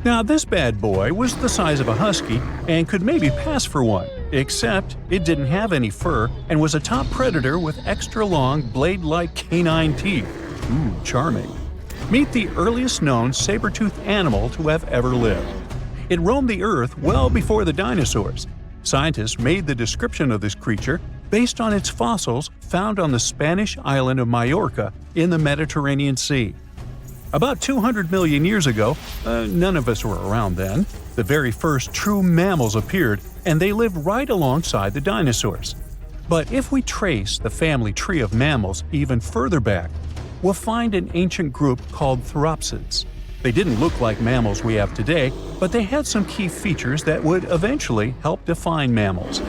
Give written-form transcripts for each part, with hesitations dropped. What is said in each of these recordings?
Now this bad boy was the size of a husky and could maybe pass for one, except it didn't have any fur and was a top predator with extra long blade-like canine teeth. Ooh, charming. Meet the earliest known saber-tooth animal to have ever lived. It roamed the earth well before the dinosaurs. Scientists made the description of this creature based on its fossils found on the Spanish island of Majorca in the Mediterranean Sea. About 200 million years ago, none of us were around then, the very first true mammals appeared, and they lived right alongside the dinosaurs. But if we trace the family tree of mammals even further back, we'll find an ancient group called Therapsids. They didn't look like mammals we have today, but they had some key features that would eventually help define mammals.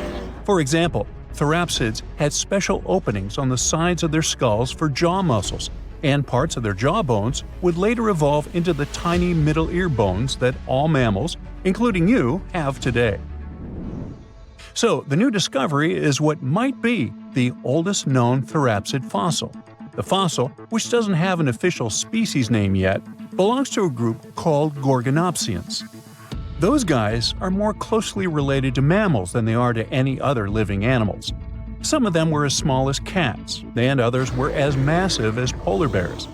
For example, Therapsids had special openings on the sides of their skulls for jaw muscles, and parts of their jaw bones would later evolve into the tiny middle ear bones that all mammals, including you, have today. So, the new discovery is what might be the oldest known Therapsid fossil. The fossil, which doesn't have an official species name yet, belongs to a group called Gorgonopsians. Those guys are more closely related to mammals than they are to any other living animals. Some of them were as small as cats, and others were as massive as polar bears.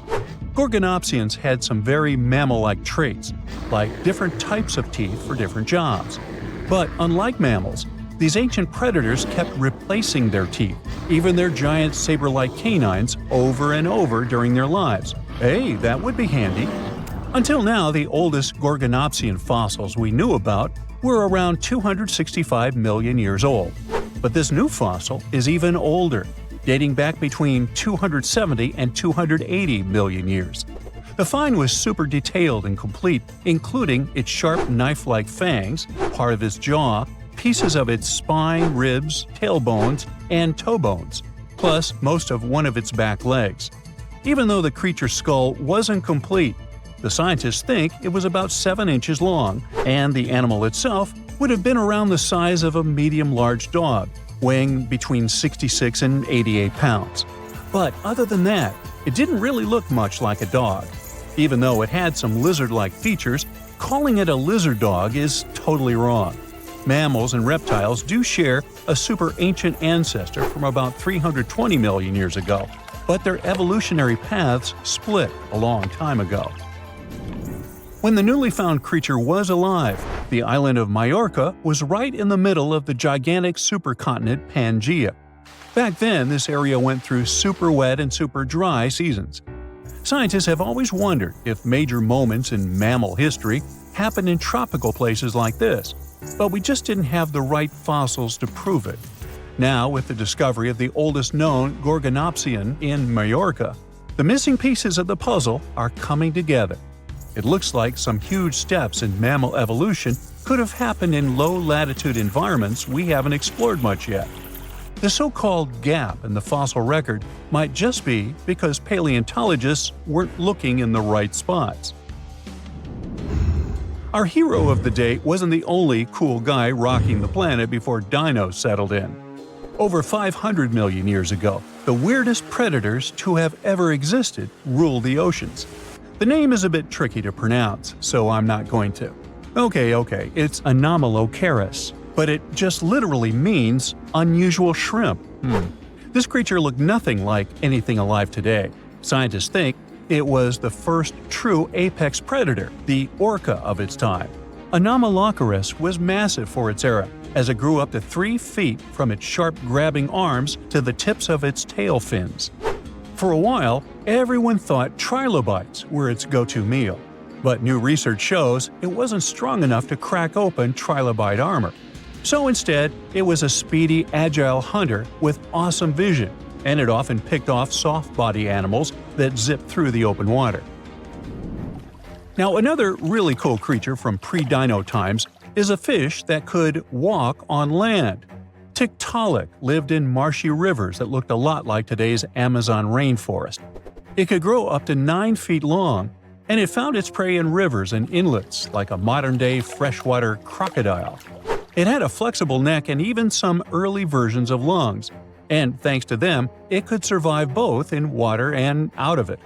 Gorgonopsians had some very mammal-like traits, like different types of teeth for different jobs. But unlike mammals, these ancient predators kept replacing their teeth, even their giant saber-like canines, over and over during their lives. Hey, that would be handy. Until now, the oldest Gorgonopsian fossils we knew about were around 265 million years old. But this new fossil is even older, dating back between 270 and 280 million years. The find was super detailed and complete, including its sharp knife-like fangs, part of its jaw, pieces of its spine, ribs, tailbones, and toe bones, plus most of one of its back legs. Even though the creature's skull wasn't complete, the scientists think it was about 7 inches long, and the animal itself would have been around the size of a medium-large dog, weighing between 66 and 88 pounds. But other than that, it didn't really look much like a dog. Even though it had some lizard-like features, calling it a lizard dog is totally wrong. Mammals and reptiles do share a super ancient ancestor from about 320 million years ago, but their evolutionary paths split a long time ago. When the newly found creature was alive, the island of Majorca was right in the middle of the gigantic supercontinent Pangaea. Back then, this area went through super wet and super dry seasons. Scientists have always wondered if major moments in mammal history happened in tropical places like this, but we just didn't have the right fossils to prove it. Now, with the discovery of the oldest known Gorgonopsian in Majorca, the missing pieces of the puzzle are coming together. It looks like some huge steps in mammal evolution could have happened in low-latitude environments we haven't explored much yet. The so-called gap in the fossil record might just be because paleontologists weren't looking in the right spots. Our hero of the day wasn't the only cool guy rocking the planet before dinos settled in. Over 500 million years ago, the weirdest predators to have ever existed ruled the oceans. The name is a bit tricky to pronounce, so I'm not going to. Okay, it's Anomalocaris, but it just literally means unusual shrimp. This creature looked nothing like anything alive today. Scientists think it was the first true apex predator, the orca of its time. Anomalocaris was massive for its era, as it grew up to 3 feet from its sharp grabbing arms to the tips of its tail fins. For a while, everyone thought trilobites were its go-to meal, but new research shows it wasn't strong enough to crack open trilobite armor. So instead, it was a speedy, agile hunter with awesome vision, and it often picked off soft-body animals that zipped through the open water. Now, another really cool creature from pre-dino times is a fish that could walk on land. Tiktaalik lived in marshy rivers that looked a lot like today's Amazon rainforest. It could grow up to 9 feet long, and it found its prey in rivers and inlets like a modern-day freshwater crocodile. It had a flexible neck and even some early versions of lungs, and thanks to them, it could survive both in water and out of it.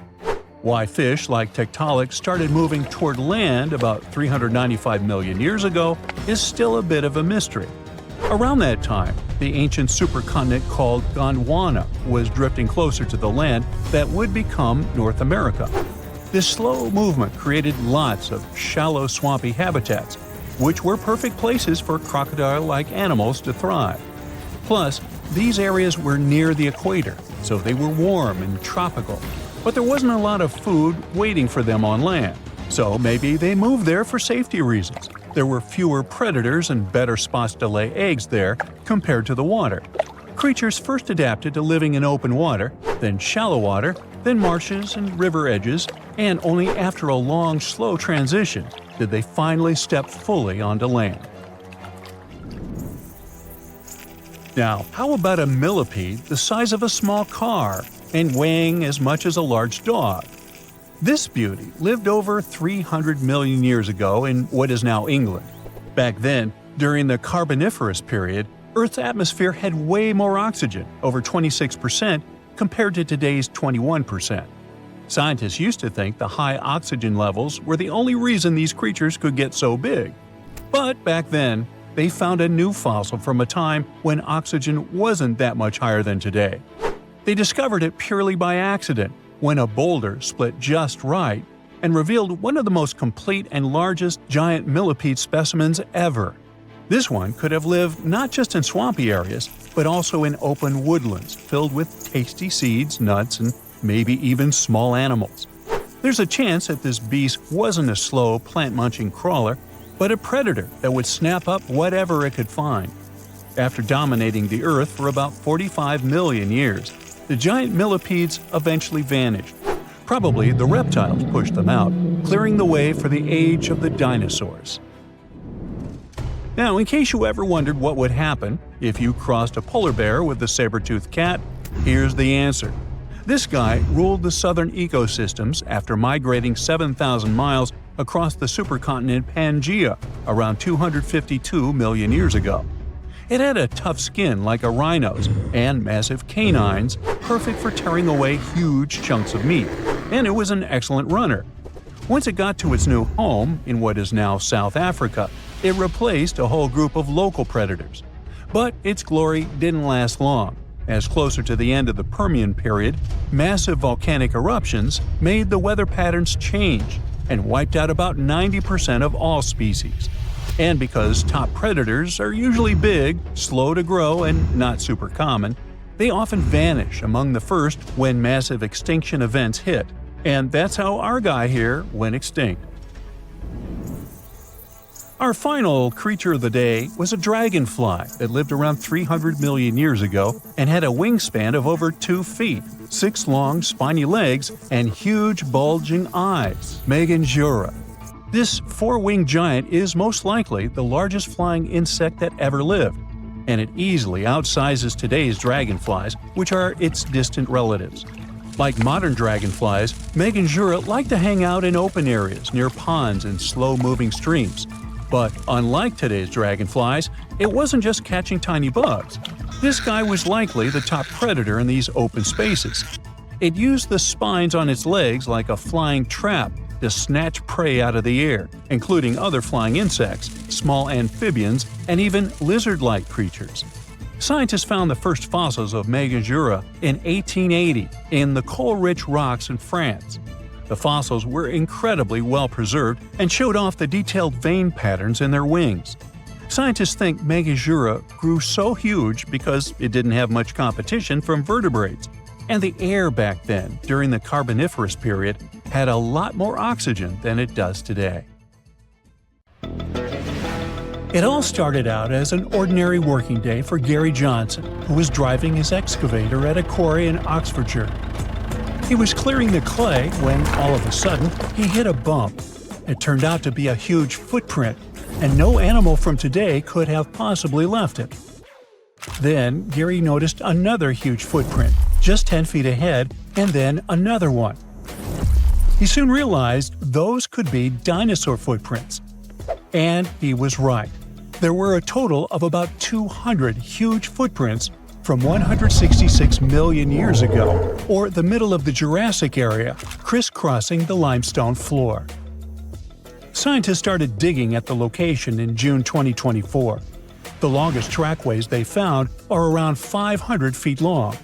Why fish like Tiktaalik started moving toward land about 395 million years ago is still a bit of a mystery. Around that time, the ancient supercontinent called Gondwana was drifting closer to the land that would become North America. This slow movement created lots of shallow, swampy habitats, which were perfect places for crocodile-like animals to thrive. Plus, these areas were near the equator, so they were warm and tropical. But there wasn't a lot of food waiting for them on land, so maybe they moved there for safety reasons. There were fewer predators and better spots to lay eggs there compared to the water. Creatures first adapted to living in open water, then shallow water, then marshes and river edges, and only after a long, slow transition did they finally step fully onto land. Now, how about a millipede the size of a small car and weighing as much as a large dog? This beauty lived over 300 million years ago in what is now England. Back then, during the Carboniferous period, Earth's atmosphere had way more oxygen, over 26%, compared to today's 21%. Scientists used to think the high oxygen levels were the only reason these creatures could get so big. But back then, they found a new fossil from a time when oxygen wasn't that much higher than today. They discovered it purely by accident, when a boulder split just right and revealed one of the most complete and largest giant millipede specimens ever. This one could have lived not just in swampy areas, but also in open woodlands filled with tasty seeds, nuts, and maybe even small animals. There's a chance that this beast wasn't a slow, plant-munching crawler, but a predator that would snap up whatever it could find. After dominating the Earth for about 45 million years, the giant millipedes eventually vanished. Probably the reptiles pushed them out, clearing the way for the age of the dinosaurs. Now, in case you ever wondered what would happen if you crossed a polar bear with a saber-toothed cat, here's the answer. This guy ruled the southern ecosystems after migrating 7,000 miles across the supercontinent Pangaea around 252 million years ago. It had a tough skin like a rhino's and massive canines, perfect for tearing away huge chunks of meat, and it was an excellent runner. Once it got to its new home in what is now South Africa, it replaced a whole group of local predators. But its glory didn't last long, as closer to the end of the Permian period, massive volcanic eruptions made the weather patterns change and wiped out about 90% of all species. And because top predators are usually big, slow to grow, and not super common, they often vanish among the first when massive extinction events hit. And that's how our guy here went extinct. Our final creature of the day was a dragonfly that lived around 300 million years ago and had a wingspan of over 2 feet, 6 long, spiny legs, and huge, bulging eyes, Meganjura. This 4-winged giant is most likely the largest flying insect that ever lived, and it easily outsizes today's dragonflies, which are its distant relatives. Like modern dragonflies, Meganjura like to hang out in open areas near ponds and slow-moving streams. But unlike today's dragonflies, it wasn't just catching tiny bugs. This guy was likely the top predator in these open spaces. It used the spines on its legs like a flying trap to snatch prey out of the air, including other flying insects, small amphibians, and even lizard-like creatures. Scientists found the first fossils of Meganjura in 1880 in the coal-rich rocks in France. The fossils were incredibly well preserved and showed off the detailed vein patterns in their wings. Scientists think Meganjura grew so huge because it didn't have much competition from vertebrates, and the air back then, during the Carboniferous period, had a lot more oxygen than it does today. It all started out as an ordinary working day for Gary Johnson, who was driving his excavator at a quarry in Oxfordshire. He was clearing the clay when, all of a sudden, he hit a bump. It turned out to be a huge footprint, and no animal from today could have possibly left it. Then, Gary noticed another huge footprint, just 10 feet ahead, and then another one. He soon realized those could be dinosaur footprints. And he was right. There were a total of about 200 huge footprints, from 166 million years ago, or the middle of the Jurassic area, crisscrossing the limestone floor. Scientists started digging at the location in June 2024. The longest trackways they found are around 500 feet long.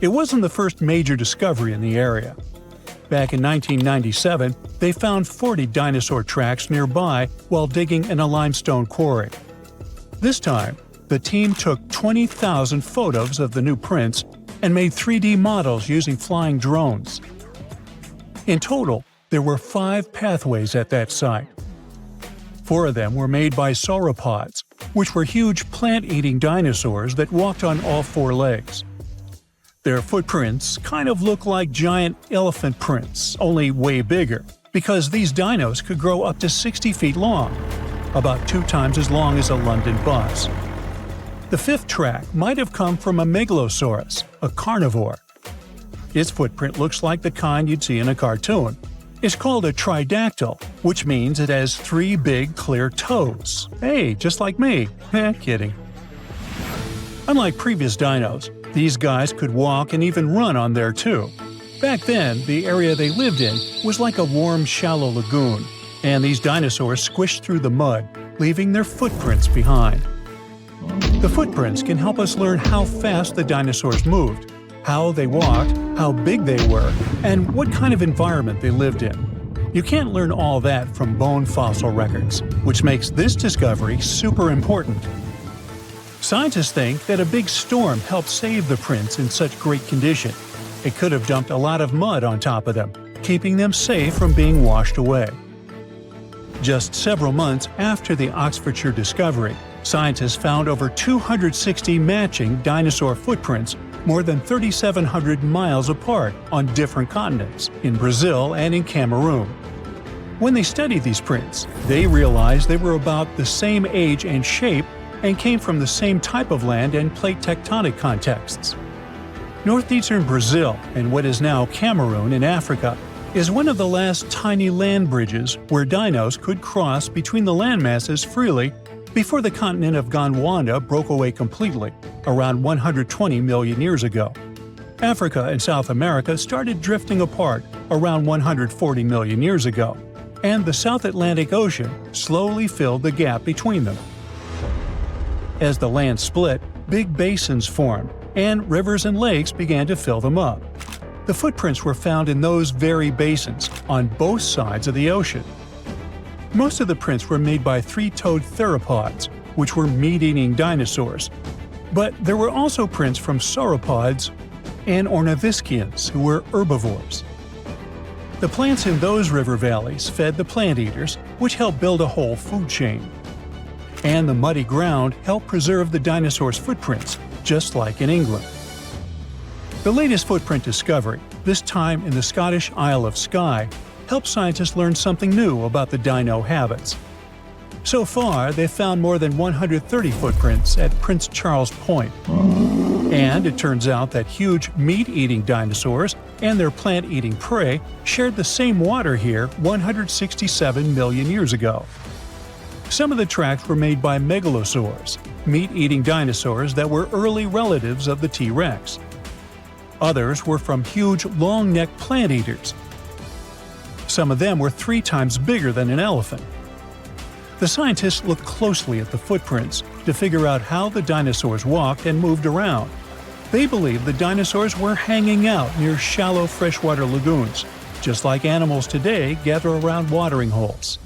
It wasn't the first major discovery in the area. Back in 1997, they found 40 dinosaur tracks nearby while digging in a limestone quarry. This time, the team took 20,000 photos of the new prints and made 3D models using flying drones. In total, there were 5 pathways at that site. 4 of them were made by sauropods, which were huge plant-eating dinosaurs that walked on all 4 legs. Their footprints kind of look like giant elephant prints, only way bigger, because these dinos could grow up to 60 feet long, about 2 times as long as a London bus. The 5th track might have come from a megalosaurus, a carnivore. Its footprint looks like the kind you'd see in a cartoon. It's called a tridactyl, which means it has 3 big, clear toes. Hey, just like me. Kidding. Unlike previous dinos, these guys could walk and even run on there too. Back then, the area they lived in was like a warm, shallow lagoon, and these dinosaurs squished through the mud, leaving their footprints behind. The footprints can help us learn how fast the dinosaurs moved, how they walked, how big they were, and what kind of environment they lived in. You can't learn all that from bone fossil records, which makes this discovery super important. Scientists think that a big storm helped save the prints in such great condition. It could have dumped a lot of mud on top of them, keeping them safe from being washed away. Just several months after the Oxfordshire discovery, scientists found over 260 matching dinosaur footprints more than 3,700 miles apart on different continents, in Brazil and in Cameroon. When they studied these prints, they realized they were about the same age and shape and came from the same type of land and plate tectonic contexts. Northeastern Brazil and what is now Cameroon in Africa is one of the last tiny land bridges where dinos could cross between the landmasses freely before the continent of Gondwana broke away completely, around 120 million years ago. Africa and South America started drifting apart around 140 million years ago, and the South Atlantic Ocean slowly filled the gap between them. As the land split, big basins formed, and rivers and lakes began to fill them up. The footprints were found in those very basins, on both sides of the ocean. Most of the prints were made by 3-toed theropods, which were meat-eating dinosaurs. But there were also prints from sauropods and ornithischians, who were herbivores. The plants in those river valleys fed the plant eaters, which helped build a whole food chain. And the muddy ground helped preserve the dinosaurs' footprints, just like in England. The latest footprint discovery, this time in the Scottish Isle of Skye, helped scientists learn something new about the dino habits. So far, they've found more than 130 footprints at Prince Charles Point. And it turns out that huge meat-eating dinosaurs and their plant-eating prey shared the same water here 167 million years ago. Some of the tracks were made by megalosaurs, meat-eating dinosaurs that were early relatives of the T-Rex. Others were from huge, long-necked plant-eaters. Some of them were 3 times bigger than an elephant. The scientists looked closely at the footprints to figure out how the dinosaurs walked and moved around. They believe the dinosaurs were hanging out near shallow freshwater lagoons, just like animals today gather around watering holes.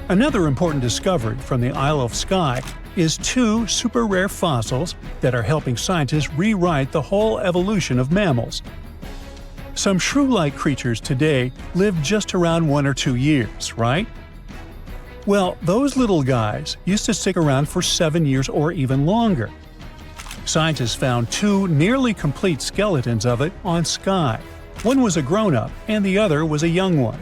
Another important discovery from the Isle of Skye is 2 super rare fossils that are helping scientists rewrite the whole evolution of mammals. Some shrew-like creatures today live just around 1 or 2 years, right? Well, those little guys used to stick around for 7 years or even longer. Scientists found 2 nearly complete skeletons of it on Skye. One was a grown-up and the other was a young one.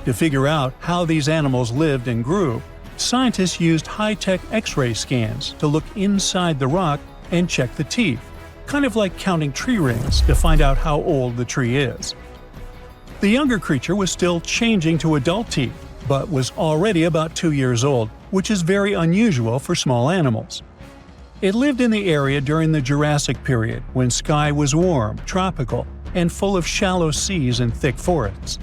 To figure out how these animals lived and grew, scientists used high-tech X-ray scans to look inside the rock and check the teeth, kind of like counting tree rings to find out how old the tree is. The younger creature was still changing to adult teeth, but was already about 2 years old, which is very unusual for small animals. It lived in the area during the Jurassic period when sky was warm, tropical, and full of shallow seas and thick forests.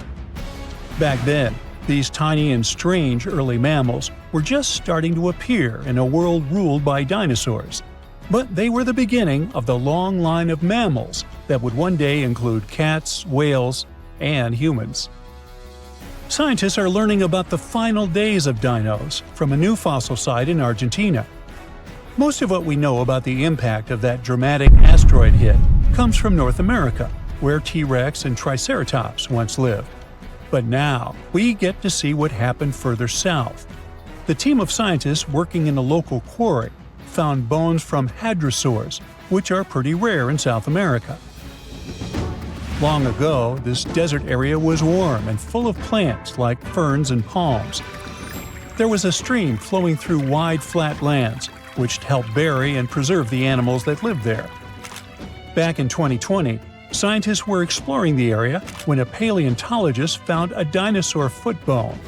Back then, these tiny and strange early mammals were just starting to appear in a world ruled by dinosaurs. But they were the beginning of the long line of mammals that would one day include cats, whales, and humans. Scientists are learning about the final days of dinos from a new fossil site in Argentina. Most of what we know about the impact of that dramatic asteroid hit comes from North America, where T-Rex and Triceratops once lived. But now, we get to see what happened further south. The team of scientists working in a local quarry found bones from hadrosaurs, which are pretty rare in South America. Long ago, this desert area was warm and full of plants like ferns and palms. There was a stream flowing through wide flat lands, which helped bury and preserve the animals that lived there. Back in 2020, scientists were exploring the area when a paleontologist found a dinosaur foot bone.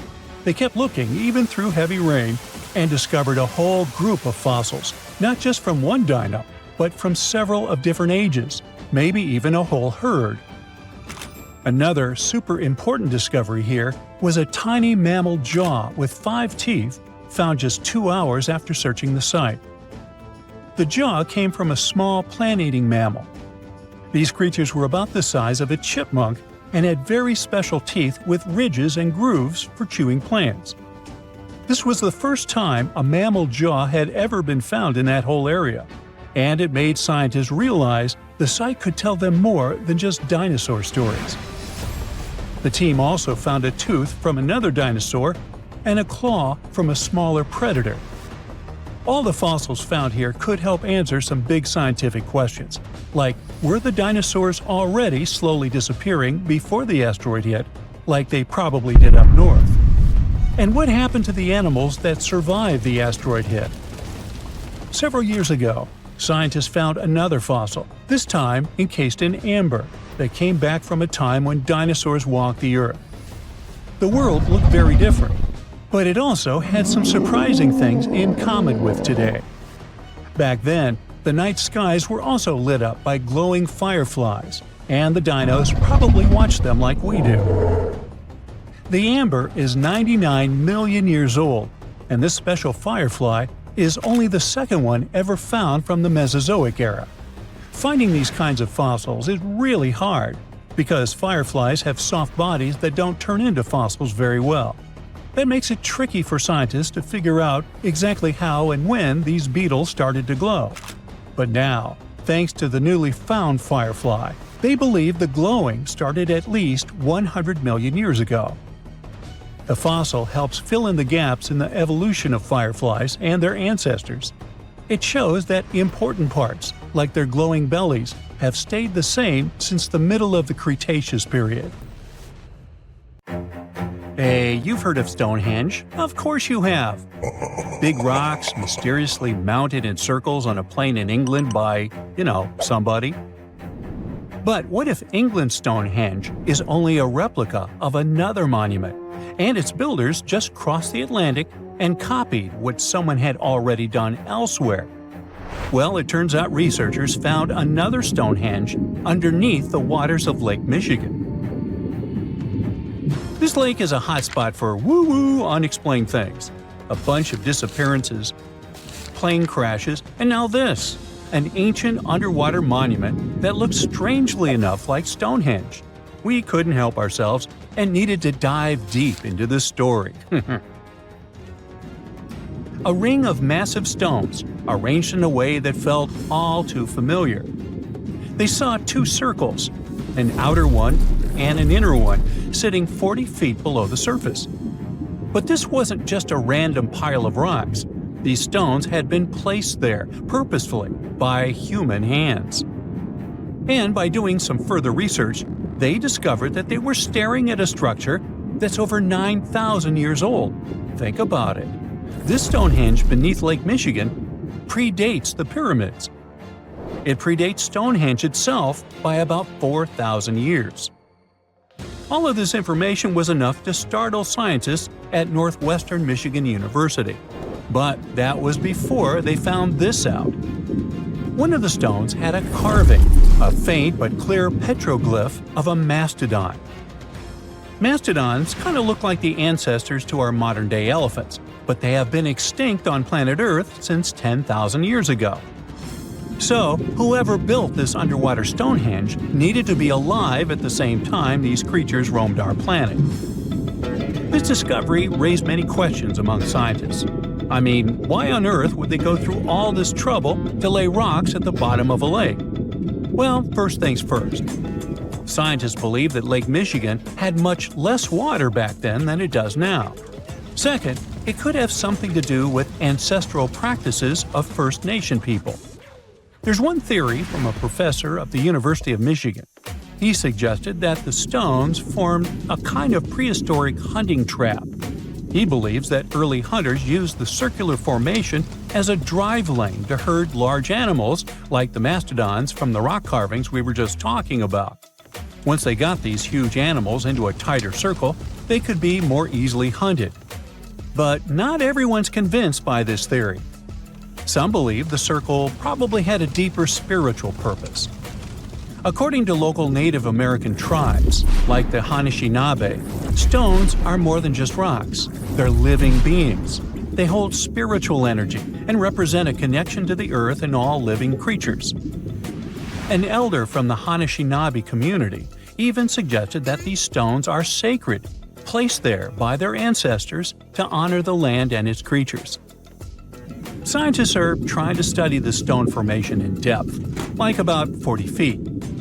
They kept looking even through heavy rain and discovered a whole group of fossils, not just from one dino, but from several of different ages, maybe even a whole herd. Another super important discovery here was a tiny mammal jaw with 5 teeth found just 2 hours after searching the site. The jaw came from a small plant-eating mammal. These creatures were about the size of a chipmunk and had very special teeth with ridges and grooves for chewing plants. This was the first time a mammal jaw had ever been found in that whole area, and it made scientists realize the site could tell them more than just dinosaur stories. The team also found a tooth from another dinosaur and a claw from a smaller predator. All the fossils found here could help answer some big scientific questions, like were the dinosaurs already slowly disappearing before the asteroid hit, like they probably did up north? And what happened to the animals that survived the asteroid hit? Several years ago, scientists found another fossil, this time encased in amber, that came back from a time when dinosaurs walked the Earth. The world looked very different, but it also had some surprising things in common with today. Back then, the night skies were also lit up by glowing fireflies, and the dinos probably watched them like we do. The amber is 99 million years old, and this special firefly is only the second one ever found from the Mesozoic era. Finding these kinds of fossils is really hard, because fireflies have soft bodies that don't turn into fossils very well. That makes it tricky for scientists to figure out exactly how and when these beetles started to glow. But now, thanks to the newly found firefly, they believe the glowing started at least 100 million years ago. The fossil helps fill in the gaps in the evolution of fireflies and their ancestors. It shows that important parts, like their glowing bellies, have stayed the same since the middle of the Cretaceous period. Hey, you've heard of Stonehenge? Of course you have! Big rocks mysteriously mounted in circles on a plain in England by, somebody. But what if England's Stonehenge is only a replica of another monument, and its builders just crossed the Atlantic and copied what someone had already done elsewhere? Well, it turns out researchers found another Stonehenge underneath the waters of Lake Michigan. This lake is a hotspot for woo-woo unexplained things. A bunch of disappearances, plane crashes, and now this, an ancient underwater monument that looks strangely enough like Stonehenge. We couldn't help ourselves and needed to dive deep into this story. A ring of massive stones, arranged in a way that felt all too familiar. They saw 2 circles, an outer one and an inner one, sitting 40 feet below the surface. But this wasn't just a random pile of rocks. These stones had been placed there, purposefully, by human hands. And by doing some further research, they discovered that they were staring at a structure that's over 9,000 years old. Think about it. This Stonehenge beneath Lake Michigan predates the pyramids. It predates Stonehenge itself by about 4,000 years. All of this information was enough to startle scientists at Northwestern Michigan University. But that was before they found this out. One of the stones had a carving, a faint but clear petroglyph of a mastodon. Mastodons kind of look like the ancestors to our modern-day elephants, but they have been extinct on planet Earth since 10,000 years ago. So, whoever built this underwater Stonehenge needed to be alive at the same time these creatures roamed our planet. This discovery raised many questions among scientists. I mean, why on earth would they go through all this trouble to lay rocks at the bottom of a lake? Well, first things first. Scientists believe that Lake Michigan had much less water back then than it does now. Second, it could have something to do with ancestral practices of First Nation people. There's one theory from a professor of the University of Michigan. He suggested that the stones formed a kind of prehistoric hunting trap. He believes that early hunters used the circular formation as a drive lane to herd large animals like the mastodons from the rock carvings we were just talking about. Once they got these huge animals into a tighter circle, they could be more easily hunted. But not everyone's convinced by this theory. Some believe the circle probably had a deeper spiritual purpose. According to local Native American tribes, like the Anishinaabe, stones are more than just rocks. They're living beings. They hold spiritual energy and represent a connection to the earth and all living creatures. An elder from the Anishinaabe community even suggested that these stones are sacred, placed there by their ancestors to honor the land and its creatures. Scientists are trying to study the stone formation in depth, like about 40 feet.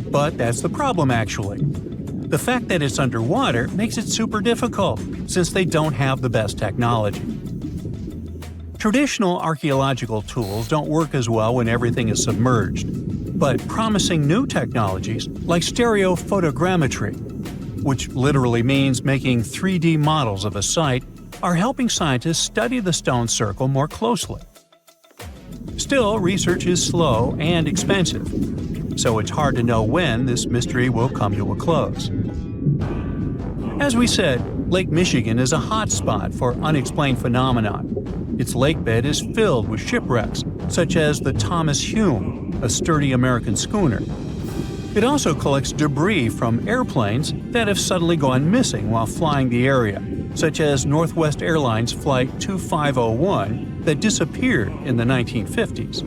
But that's the problem, actually. The fact that it's underwater makes it super difficult, since they don't have the best technology. Traditional archaeological tools don't work as well when everything is submerged, but promising new technologies like stereophotogrammetry, which literally means making 3D models of a site, are helping scientists study the stone circle more closely. Still, research is slow and expensive, so it's hard to know when this mystery will come to a close. As we said, Lake Michigan is a hotspot for unexplained phenomena. Its lakebed is filled with shipwrecks, such as the Thomas Hume, a sturdy American schooner. It also collects debris from airplanes that have suddenly gone missing while flying the area, such as Northwest Airlines Flight 2501 that disappeared in the 1950s.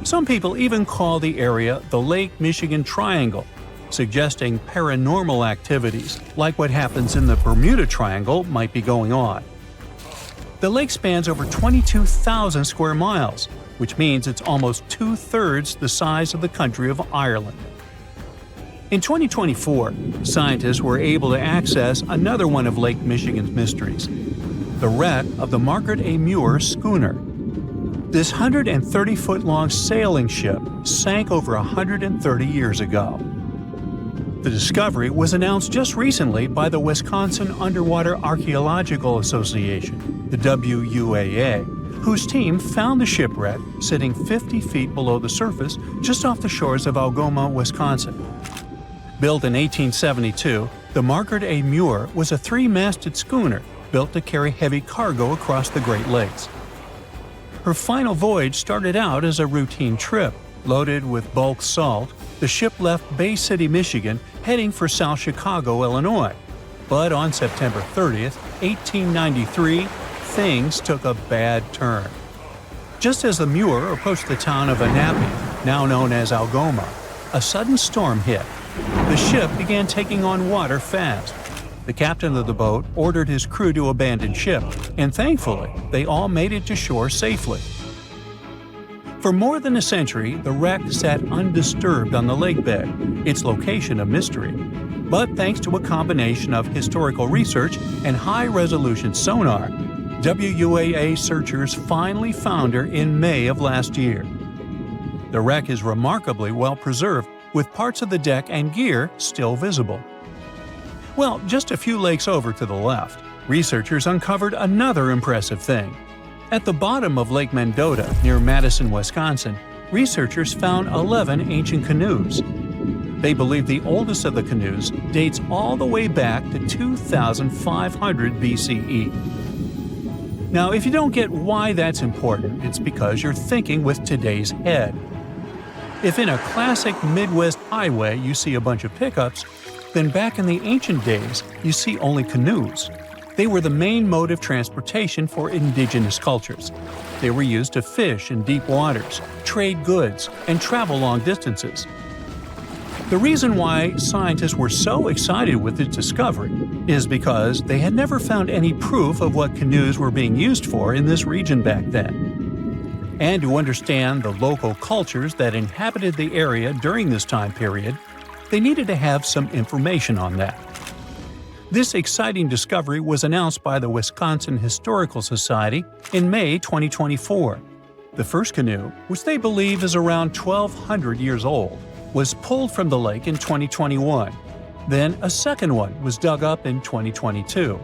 Some people even call the area the Lake Michigan Triangle, suggesting paranormal activities like what happens in the Bermuda Triangle might be going on. The lake spans over 22,000 square miles, which means it's almost two-thirds the size of the country of Ireland. In 2024, scientists were able to access another one of Lake Michigan's mysteries, the wreck of the Margaret A. Muir schooner. This 130-foot-long sailing ship sank over 130 years ago. The discovery was announced just recently by the Wisconsin Underwater Archaeological Association, the WUAA, whose team found the shipwreck sitting 50 feet below the surface just off the shores of Algoma, Wisconsin. Built in 1872, the Margaret A. Muir was a three-masted schooner built to carry heavy cargo across the Great Lakes. Her final voyage started out as a routine trip. Loaded with bulk salt, the ship left Bay City, Michigan, heading for South Chicago, Illinois. But on September 30th, 1893, things took a bad turn. Just as the Muir approached the town of Annapolis, now known as Algoma, a sudden storm hit. The ship began taking on water fast. The captain of the boat ordered his crew to abandon ship, and thankfully, they all made it to shore safely. For more than a century, the wreck sat undisturbed on the lakebed, its location a mystery. But thanks to a combination of historical research and high-resolution sonar, WUAA searchers finally found her in May of last year. The wreck is remarkably well preserved, with parts of the deck and gear still visible. Well, just a few lakes over to the left, researchers uncovered another impressive thing. At the bottom of Lake Mendota, near Madison, Wisconsin, researchers found 11 ancient canoes. They believe the oldest of the canoes dates all the way back to 2500 BCE. Now, if you don't get why that's important, it's because you're thinking with today's head. If in a classic Midwest highway you see a bunch of pickups, then back in the ancient days you see only canoes. They were the main mode of transportation for indigenous cultures. They were used to fish in deep waters, trade goods, and travel long distances. The reason why scientists were so excited with its discovery is because they had never found any proof of what canoes were being used for in this region back then. And to understand the local cultures that inhabited the area during this time period, they needed to have some information on that. This exciting discovery was announced by the Wisconsin Historical Society in May 2024. The first canoe, which they believe is around 1,200 years old, was pulled from the lake in 2021. Then a second one was dug up in 2022.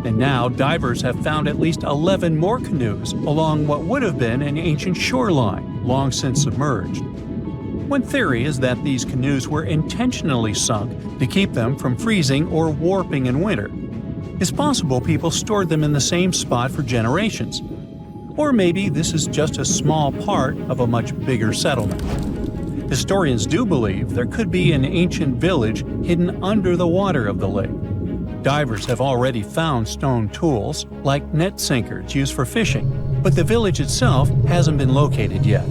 And now divers have found at least 11 more canoes along what would have been an ancient shoreline, long since submerged. One theory is that these canoes were intentionally sunk to keep them from freezing or warping in winter. It's possible people stored them in the same spot for generations. Or maybe this is just a small part of a much bigger settlement. Historians do believe there could be an ancient village hidden under the water of the lake. Divers have already found stone tools, like net sinkers used for fishing, but the village itself hasn't been located yet.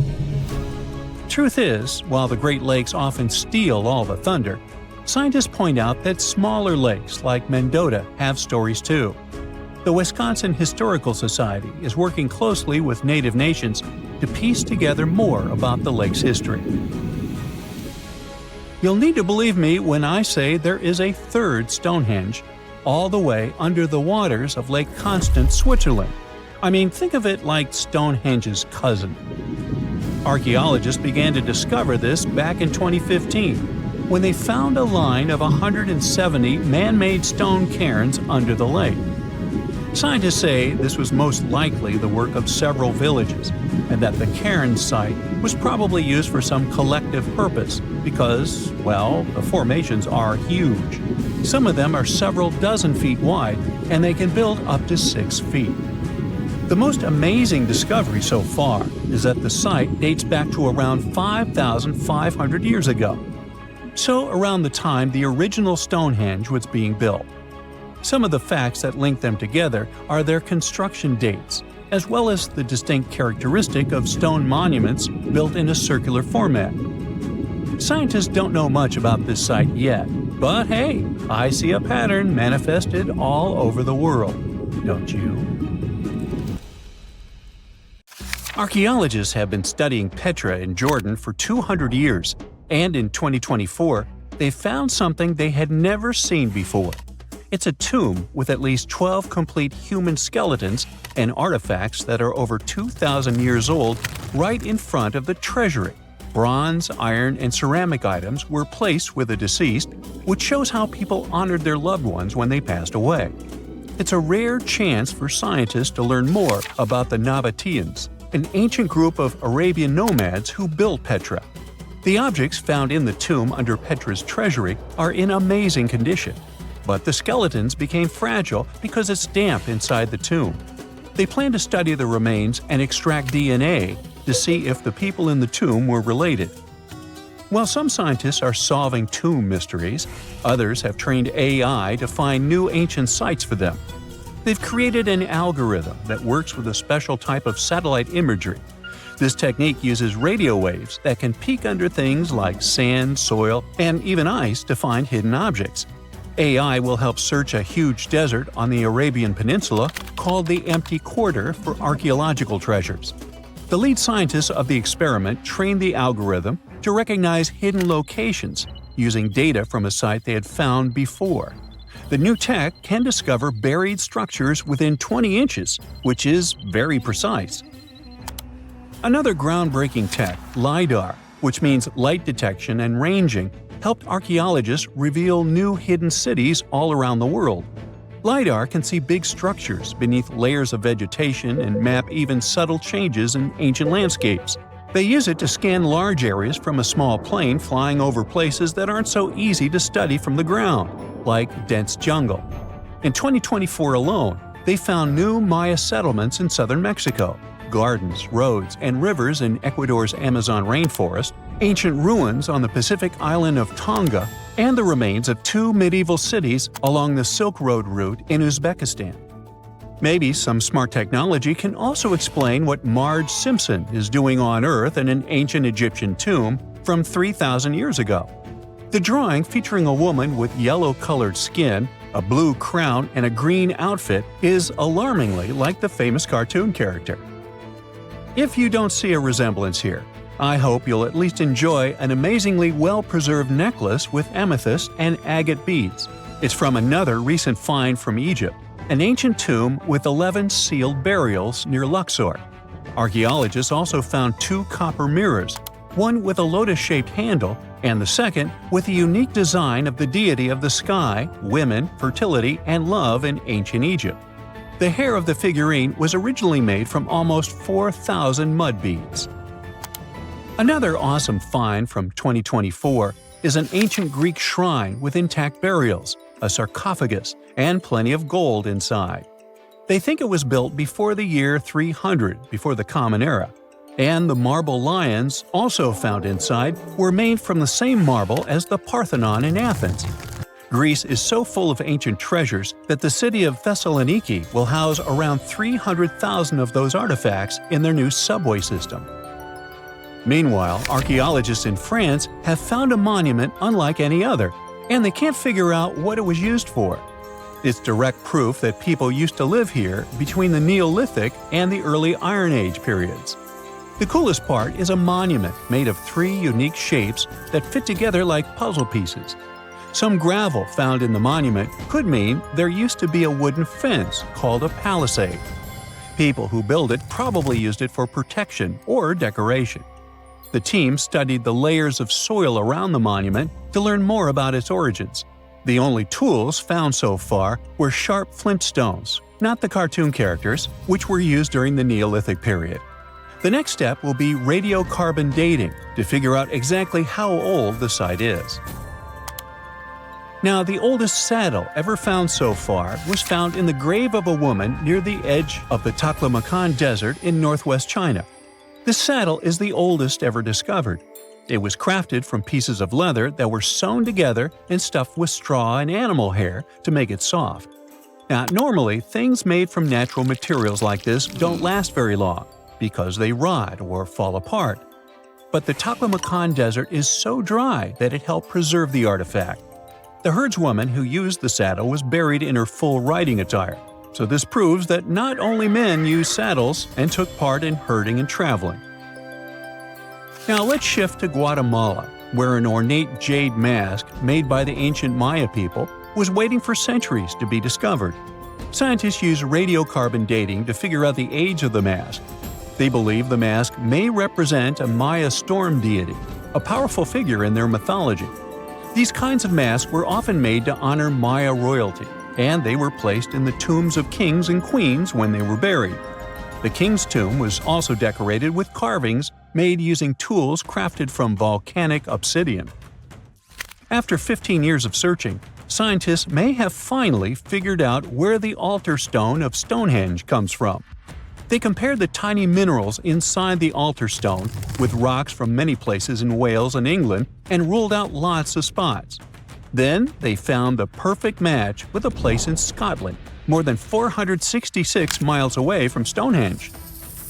Truth is, while the Great Lakes often steal all the thunder, scientists point out that smaller lakes like Mendota have stories too. The Wisconsin Historical Society is working closely with Native nations to piece together more about the lake's history. You'll need to believe me when I say there is a third Stonehenge, all the way under the waters of Lake Constance, Switzerland. I mean, think of it like Stonehenge's cousin. Archaeologists began to discover this back in 2015, when they found a line of 170 man-made stone cairns under the lake. Scientists say this was most likely the work of several villages, and that the cairn site was probably used for some collective purpose because, well, the formations are huge. Some of them are several dozen feet wide, and they can build up to 6 feet. The most amazing discovery so far is that the site dates back to around 5,500 years ago. So around the time the original Stonehenge was being built. Some of the facts that link them together are their construction dates, as well as the distinct characteristic of stone monuments built in a circular format. Scientists don't know much about this site yet, but hey, I see a pattern manifested all over the world, don't you? Archaeologists have been studying Petra in Jordan for 200 years, and in 2024, they found something they had never seen before. It's a tomb with at least 12 complete human skeletons and artifacts that are over 2,000 years old right in front of the treasury. Bronze, iron, and ceramic items were placed with the deceased, which shows how people honored their loved ones when they passed away. It's a rare chance for scientists to learn more about the Nabateans, an ancient group of Arabian nomads who built Petra. The objects found in the tomb under Petra's treasury are in amazing condition. But the skeletons became fragile because it's damp inside the tomb. They plan to study the remains and extract DNA to see if the people in the tomb were related. While some scientists are solving tomb mysteries, others have trained AI to find new ancient sites for them. They've created an algorithm that works with a special type of satellite imagery. This technique uses radio waves that can peek under things like sand, soil, and even ice to find hidden objects. AI will help search a huge desert on the Arabian Peninsula called the Empty Quarter for archaeological treasures. The lead scientists of the experiment trained the algorithm to recognize hidden locations using data from a site they had found before. The new tech can discover buried structures within 20 inches, which is very precise. Another groundbreaking tech, Lidar, which means light detection and ranging, helped archaeologists reveal new hidden cities all around the world. Lidar can see big structures beneath layers of vegetation and map even subtle changes in ancient landscapes. They use it to scan large areas from a small plane flying over places that aren't so easy to study from the ground, like dense jungle. In 2024 alone, they found new Maya settlements in southern Mexico, gardens, roads, and rivers in Ecuador's Amazon rainforest, ancient ruins on the Pacific island of Tonga, and the remains of two medieval cities along the Silk Road route in Uzbekistan. Maybe some smart technology can also explain what Marge Simpson is doing on Earth in an ancient Egyptian tomb from 3,000 years ago. The drawing, featuring a woman with yellow-colored skin, a blue crown, and a green outfit, is alarmingly like the famous cartoon character. If you don't see a resemblance here, I hope you'll at least enjoy an amazingly well-preserved necklace with amethyst and agate beads. It's from another recent find from Egypt, an ancient tomb with 11 sealed burials near Luxor. Archaeologists also found two copper mirrors, one with a lotus-shaped handle and the second with a unique design of the deity of the sky, women, fertility, and love in ancient Egypt. The hair of the figurine was originally made from almost 4,000 mud beads. Another awesome find from 2024 is an ancient Greek shrine with intact burials, a sarcophagus, and plenty of gold inside. They think it was built before the year 300 before the Common Era, and the marble lions, also found inside, were made from the same marble as the Parthenon in Athens. Greece is so full of ancient treasures that the city of Thessaloniki will house around 300,000 of those artifacts in their new subway system. Meanwhile, archaeologists in France have found a monument unlike any other, and they can't figure out what it was used for. It's direct proof that people used to live here between the Neolithic and the early Iron Age periods. The coolest part is a monument made of 3 unique shapes that fit together like puzzle pieces. Some gravel found in the monument could mean there used to be a wooden fence called a palisade. People who built it probably used it for protection or decoration. The team studied the layers of soil around the monument to learn more about its origins. The only tools found so far were sharp flint stones, not the cartoon characters, which were used during the Neolithic period. The next step will be radiocarbon dating to figure out exactly how old the site is. Now, the oldest saddle ever found so far was found in the grave of a woman near the edge of the Taklamakan Desert in northwest China. This saddle is the oldest ever discovered. It was crafted from pieces of leather that were sewn together and stuffed with straw and animal hair to make it soft. Now, normally, things made from natural materials like this don't last very long because they rot or fall apart. But the Taklamakan Desert is so dry that it helped preserve the artifact. The herdswoman who used the saddle was buried in her full riding attire, so this proves that not only men used saddles and took part in herding and traveling. Now let's shift to Guatemala, where an ornate jade mask made by the ancient Maya people was waiting for centuries to be discovered. Scientists use radiocarbon dating to figure out the age of the mask. They believe the mask may represent a Maya storm deity, a powerful figure in their mythology. These kinds of masks were often made to honor Maya royalty, and they were placed in the tombs of kings and queens when they were buried. The king's tomb was also decorated with carvings made using tools crafted from volcanic obsidian. After 15 years of searching, scientists may have finally figured out where the altar stone of Stonehenge comes from. They compared the tiny minerals inside the altar stone with rocks from many places in Wales and England and ruled out lots of spots. Then they found the perfect match with a place in Scotland, more than 466 miles away from Stonehenge.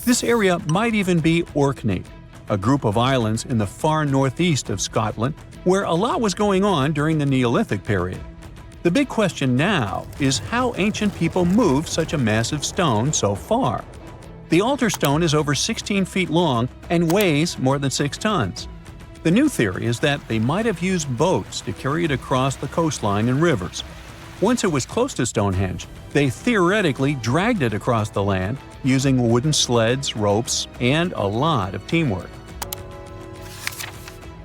This area might even be Orkney, a group of islands in the far northeast of Scotland where a lot was going on during the Neolithic period. The big question now is how ancient people moved such a massive stone so far. The altar stone is over 16 feet long and weighs more than 6 tons. The new theory is that they might have used boats to carry it across the coastline and rivers. Once it was close to Stonehenge, they theoretically dragged it across the land using wooden sleds, ropes, and a lot of teamwork.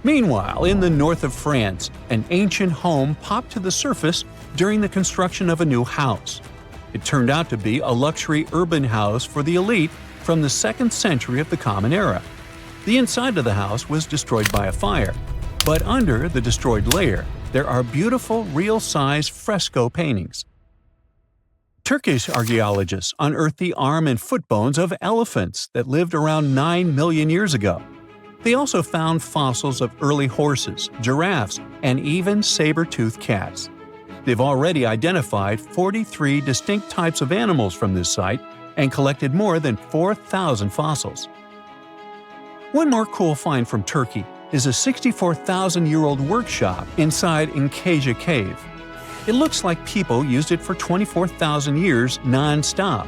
Meanwhile, in the north of France, an ancient home popped to the surface during the construction of a new house. It turned out to be a luxury urban house for the elite from the 2nd century of the Common Era. The inside of the house was destroyed by a fire, but under the destroyed layer, there are beautiful real-size fresco paintings. Turkish archaeologists unearthed the arm and foot bones of elephants that lived around 9 million years ago. They also found fossils of early horses, giraffes, and even saber-toothed cats. They've already identified 43 distinct types of animals from this site and collected more than 4,000 fossils. One more cool find from Turkey is a 64,000-year-old workshop inside Enkaja Cave. It looks like people used it for 24,000 years non-stop.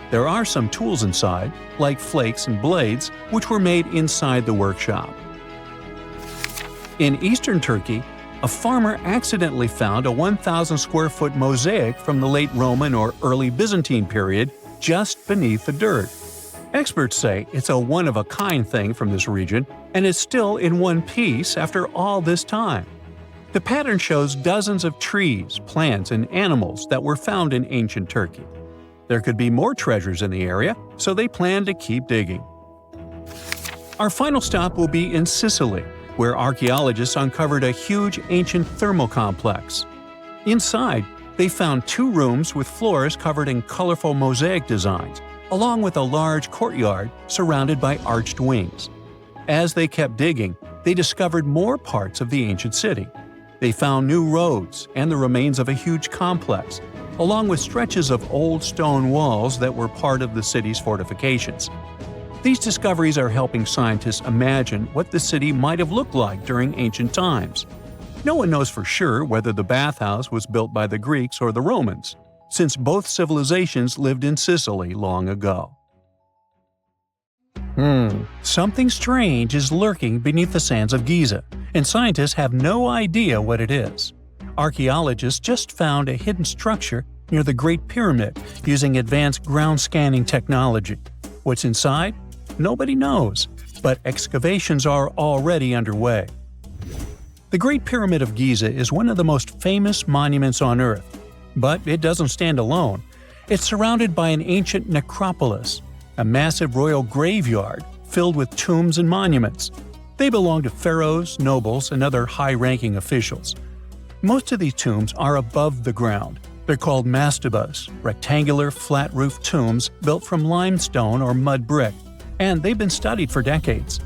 There are some tools inside, like flakes and blades, which were made inside the workshop. In eastern Turkey, a farmer accidentally found a 1,000-square-foot mosaic from the late Roman or early Byzantine period just beneath the dirt. Experts say it's a one-of-a-kind thing from this region, and it's still in one piece after all this time. The pattern shows dozens of trees, plants, and animals that were found in ancient Turkey. There could be more treasures in the area, so they plan to keep digging. Our final stop will be in Sicily, where archaeologists uncovered a huge ancient thermal complex. Inside, they found 2 rooms with floors covered in colorful mosaic designs, along with a large courtyard surrounded by arched wings. As they kept digging, they discovered more parts of the ancient city. They found new roads and the remains of a huge complex, along with stretches of old stone walls that were part of the city's fortifications. These discoveries are helping scientists imagine what the city might have looked like during ancient times. No one knows for sure whether the bathhouse was built by the Greeks or the Romans, since both civilizations lived in Sicily long ago. Something strange is lurking beneath the sands of Giza, and scientists have no idea what it is. Archaeologists just found a hidden structure near the Great Pyramid using advanced ground scanning technology. What's inside? Nobody knows, but excavations are already underway. The Great Pyramid of Giza is one of the most famous monuments on Earth, but it doesn't stand alone. It's surrounded by an ancient necropolis, a massive royal graveyard filled with tombs and monuments. They belong to pharaohs, nobles, and other high-ranking officials. Most of these tombs are above the ground. They're called mastabas, rectangular, flat-roofed tombs built from limestone or mud brick, and they've been studied for decades.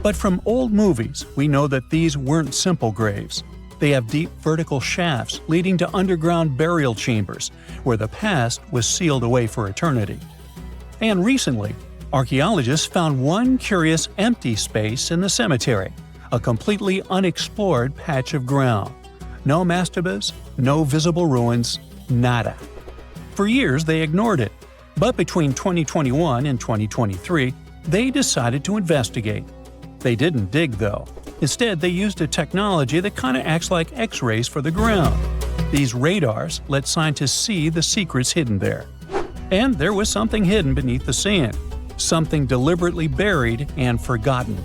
But from old movies, we know that these weren't simple graves. They have deep vertical shafts leading to underground burial chambers, where the past was sealed away for eternity. And recently, archaeologists found one curious empty space in the cemetery, a completely unexplored patch of ground. No mastabas, no visible ruins, nada. For years they ignored it, but between 2021 and 2023, they decided to investigate. They didn't dig though. Instead, they used a technology that kind of acts like X-rays for the ground. These radars let scientists see the secrets hidden there. And there was something hidden beneath the sand, something deliberately buried and forgotten.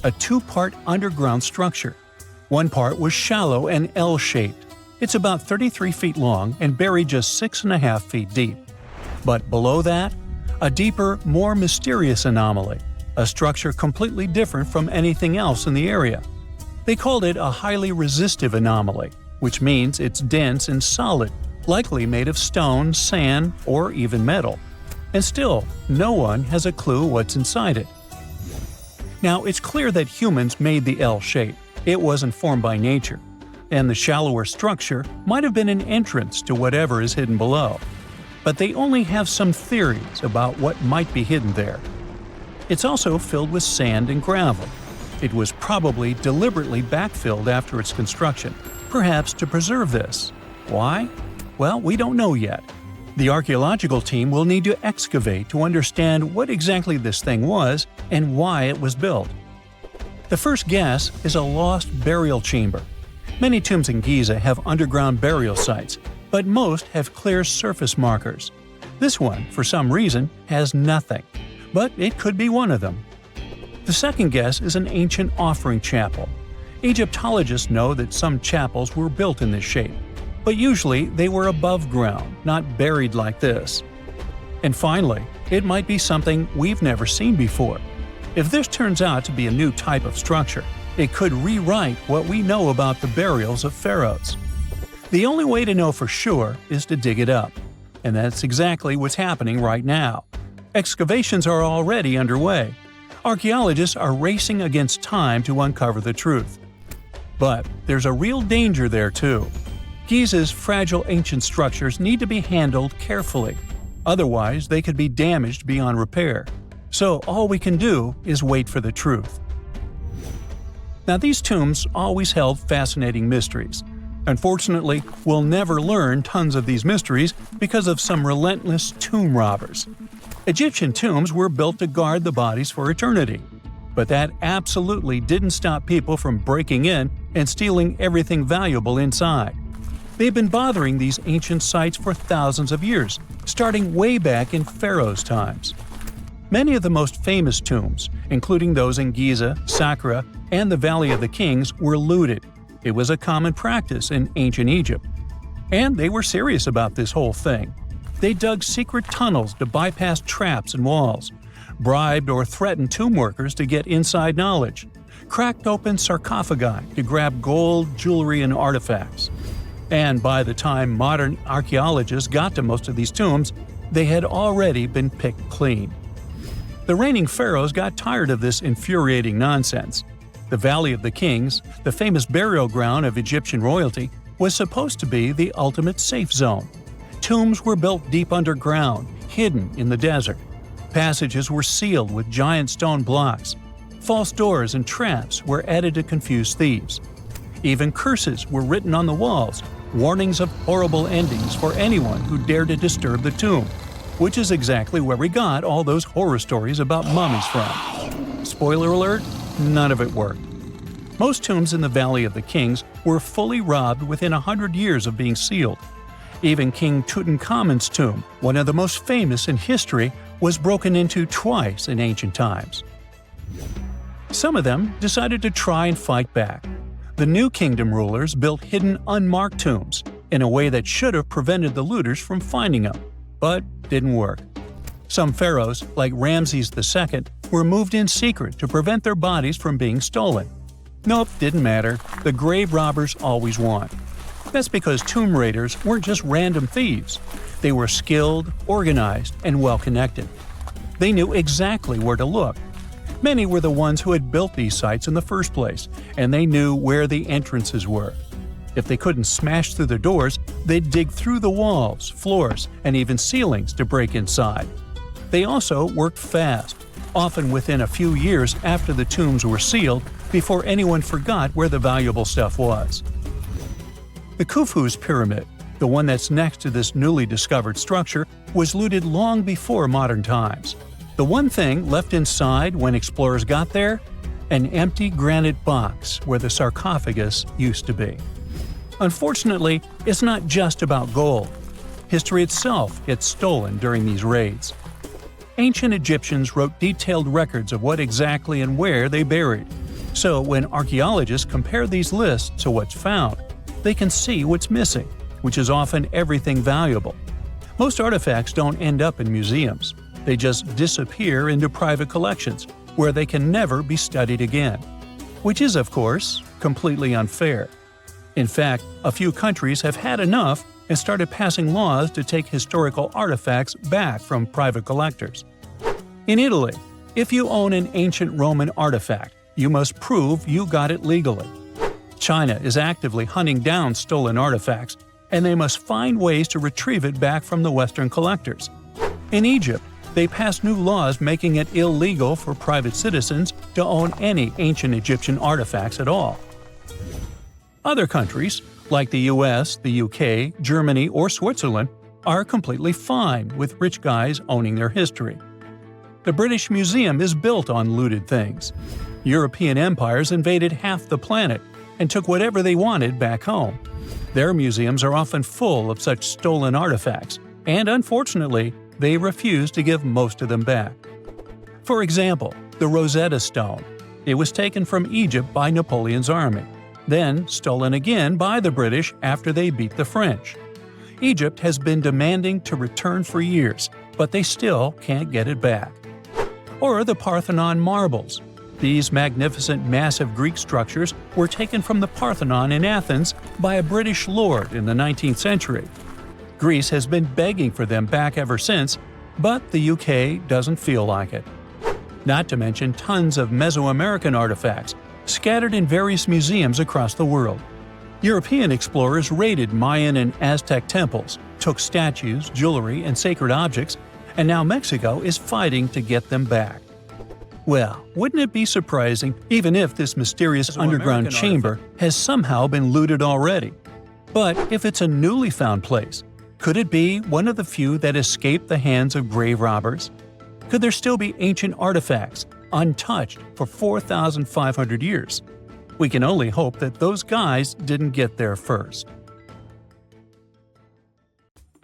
A 2-part underground structure. One part was shallow and L-shaped. It's about 33 feet long and buried just 6.5 feet deep. But below that, a deeper, more mysterious anomaly, a structure completely different from anything else in the area. They called it a highly resistive anomaly, which means it's dense and solid, likely made of stone, sand, or even metal. And still, no one has a clue what's inside it. Now, it's clear that humans made the L shape. It wasn't formed by nature. And the shallower structure might have been an entrance to whatever is hidden below. But they only have some theories about what might be hidden there. It's also filled with sand and gravel. It was probably deliberately backfilled after its construction, perhaps to preserve this. Why? Well, we don't know yet. The archaeological team will need to excavate to understand what exactly this thing was and why it was built. The first guess is a lost burial chamber. Many tombs in Giza have underground burial sites, but most have clear surface markers. This one, for some reason, has nothing, but it could be one of them. The second guess is an ancient offering chapel. Egyptologists know that some chapels were built in this shape, but usually they were above ground, not buried like this. And finally, it might be something we've never seen before. If this turns out to be a new type of structure, it could rewrite what we know about the burials of pharaohs. The only way to know for sure is to dig it up. And that's exactly what's happening right now. Excavations are already underway. Archaeologists are racing against time to uncover the truth. But there's a real danger there too. Giza's fragile ancient structures need to be handled carefully. Otherwise, they could be damaged beyond repair. So all we can do is wait for the truth. Now, these tombs always held fascinating mysteries. Unfortunately, we'll never learn tons of these mysteries because of some relentless tomb robbers. Egyptian tombs were built to guard the bodies for eternity. But that absolutely didn't stop people from breaking in and stealing everything valuable inside. They've been bothering these ancient sites for thousands of years, starting way back in Pharaoh's times. Many of the most famous tombs, including those in Giza, Saqqara, and the Valley of the Kings, were looted. It was a common practice in ancient Egypt. And they were serious about this whole thing. They dug secret tunnels to bypass traps and walls, bribed or threatened tomb workers to get inside knowledge, cracked open sarcophagi to grab gold, jewelry, and artifacts. And by the time modern archaeologists got to most of these tombs, they had already been picked clean. The reigning pharaohs got tired of this infuriating nonsense. The Valley of the Kings, the famous burial ground of Egyptian royalty, was supposed to be the ultimate safe zone. Tombs were built deep underground, hidden in the desert. Passages were sealed with giant stone blocks. False doors and traps were added to confuse thieves. Even curses were written on the walls, warnings of horrible endings for anyone who dared to disturb the tomb, which is exactly where we got all those horror stories about mummies from. Spoiler alert, none of it worked. Most tombs in the Valley of the Kings were fully robbed within 100 years of being sealed. Even King Tutankhamun's tomb, one of the most famous in history, was broken into twice in ancient times. Some of them decided to try and fight back. The New Kingdom rulers built hidden unmarked tombs in a way that should have prevented the looters from finding them, but didn't work. Some pharaohs, like Ramses II, were moved in secret to prevent their bodies from being stolen. Nope, didn't matter. The grave robbers always won. That's because tomb raiders weren't just random thieves. They were skilled, organized, and well-connected. They knew exactly where to look. Many were the ones who had built these sites in the first place, and they knew where the entrances were. If they couldn't smash through the doors, they'd dig through the walls, floors, and even ceilings to break inside. They also worked fast, often within a few years after the tombs were sealed, before anyone forgot where the valuable stuff was. The Khufu's pyramid, the one that's next to this newly discovered structure, was looted long before modern times. The one thing left inside when explorers got there? An empty granite box where the sarcophagus used to be. Unfortunately, it's not just about gold. History itself gets stolen during these raids. Ancient Egyptians wrote detailed records of what exactly and where they buried. So when archaeologists compare these lists to what's found, they can see what's missing, which is often everything valuable. Most artifacts don't end up in museums. They just disappear into private collections, where they can never be studied again. Which is, of course, completely unfair. In fact, a few countries have had enough and started passing laws to take historical artifacts back from private collectors. In Italy, if you own an ancient Roman artifact, you must prove you got it legally. China is actively hunting down stolen artifacts, and they must find ways to retrieve it back from the Western collectors. In Egypt, they passed new laws making it illegal for private citizens to own any ancient Egyptian artifacts at all. Other countries, like the US, the UK, Germany, or Switzerland, are completely fine with rich guys owning their history. The British Museum is built on looted things. European empires invaded half the planet and took whatever they wanted back home. Their museums are often full of such stolen artifacts, and unfortunately, they refuse to give most of them back. For example, the Rosetta Stone. It was taken from Egypt by Napoleon's army, then stolen again by the British after they beat the French. Egypt has been demanding to return for years, but they still can't get it back. Or the Parthenon marbles. These magnificent, massive Greek structures were taken from the Parthenon in Athens by a British lord in the 19th century. Greece has been begging for them back ever since, but the UK doesn't feel like it. Not to mention tons of Mesoamerican artifacts, scattered in various museums across the world. European explorers raided Mayan and Aztec temples, took statues, jewelry, and sacred objects, and now Mexico is fighting to get them back. Well, wouldn't it be surprising even if this mysterious underground chamber has somehow been looted already? But if it's a newly found place, could it be one of the few that escaped the hands of grave robbers? Could there still be ancient artifacts, untouched for 4,500 years? We can only hope that those guys didn't get there first.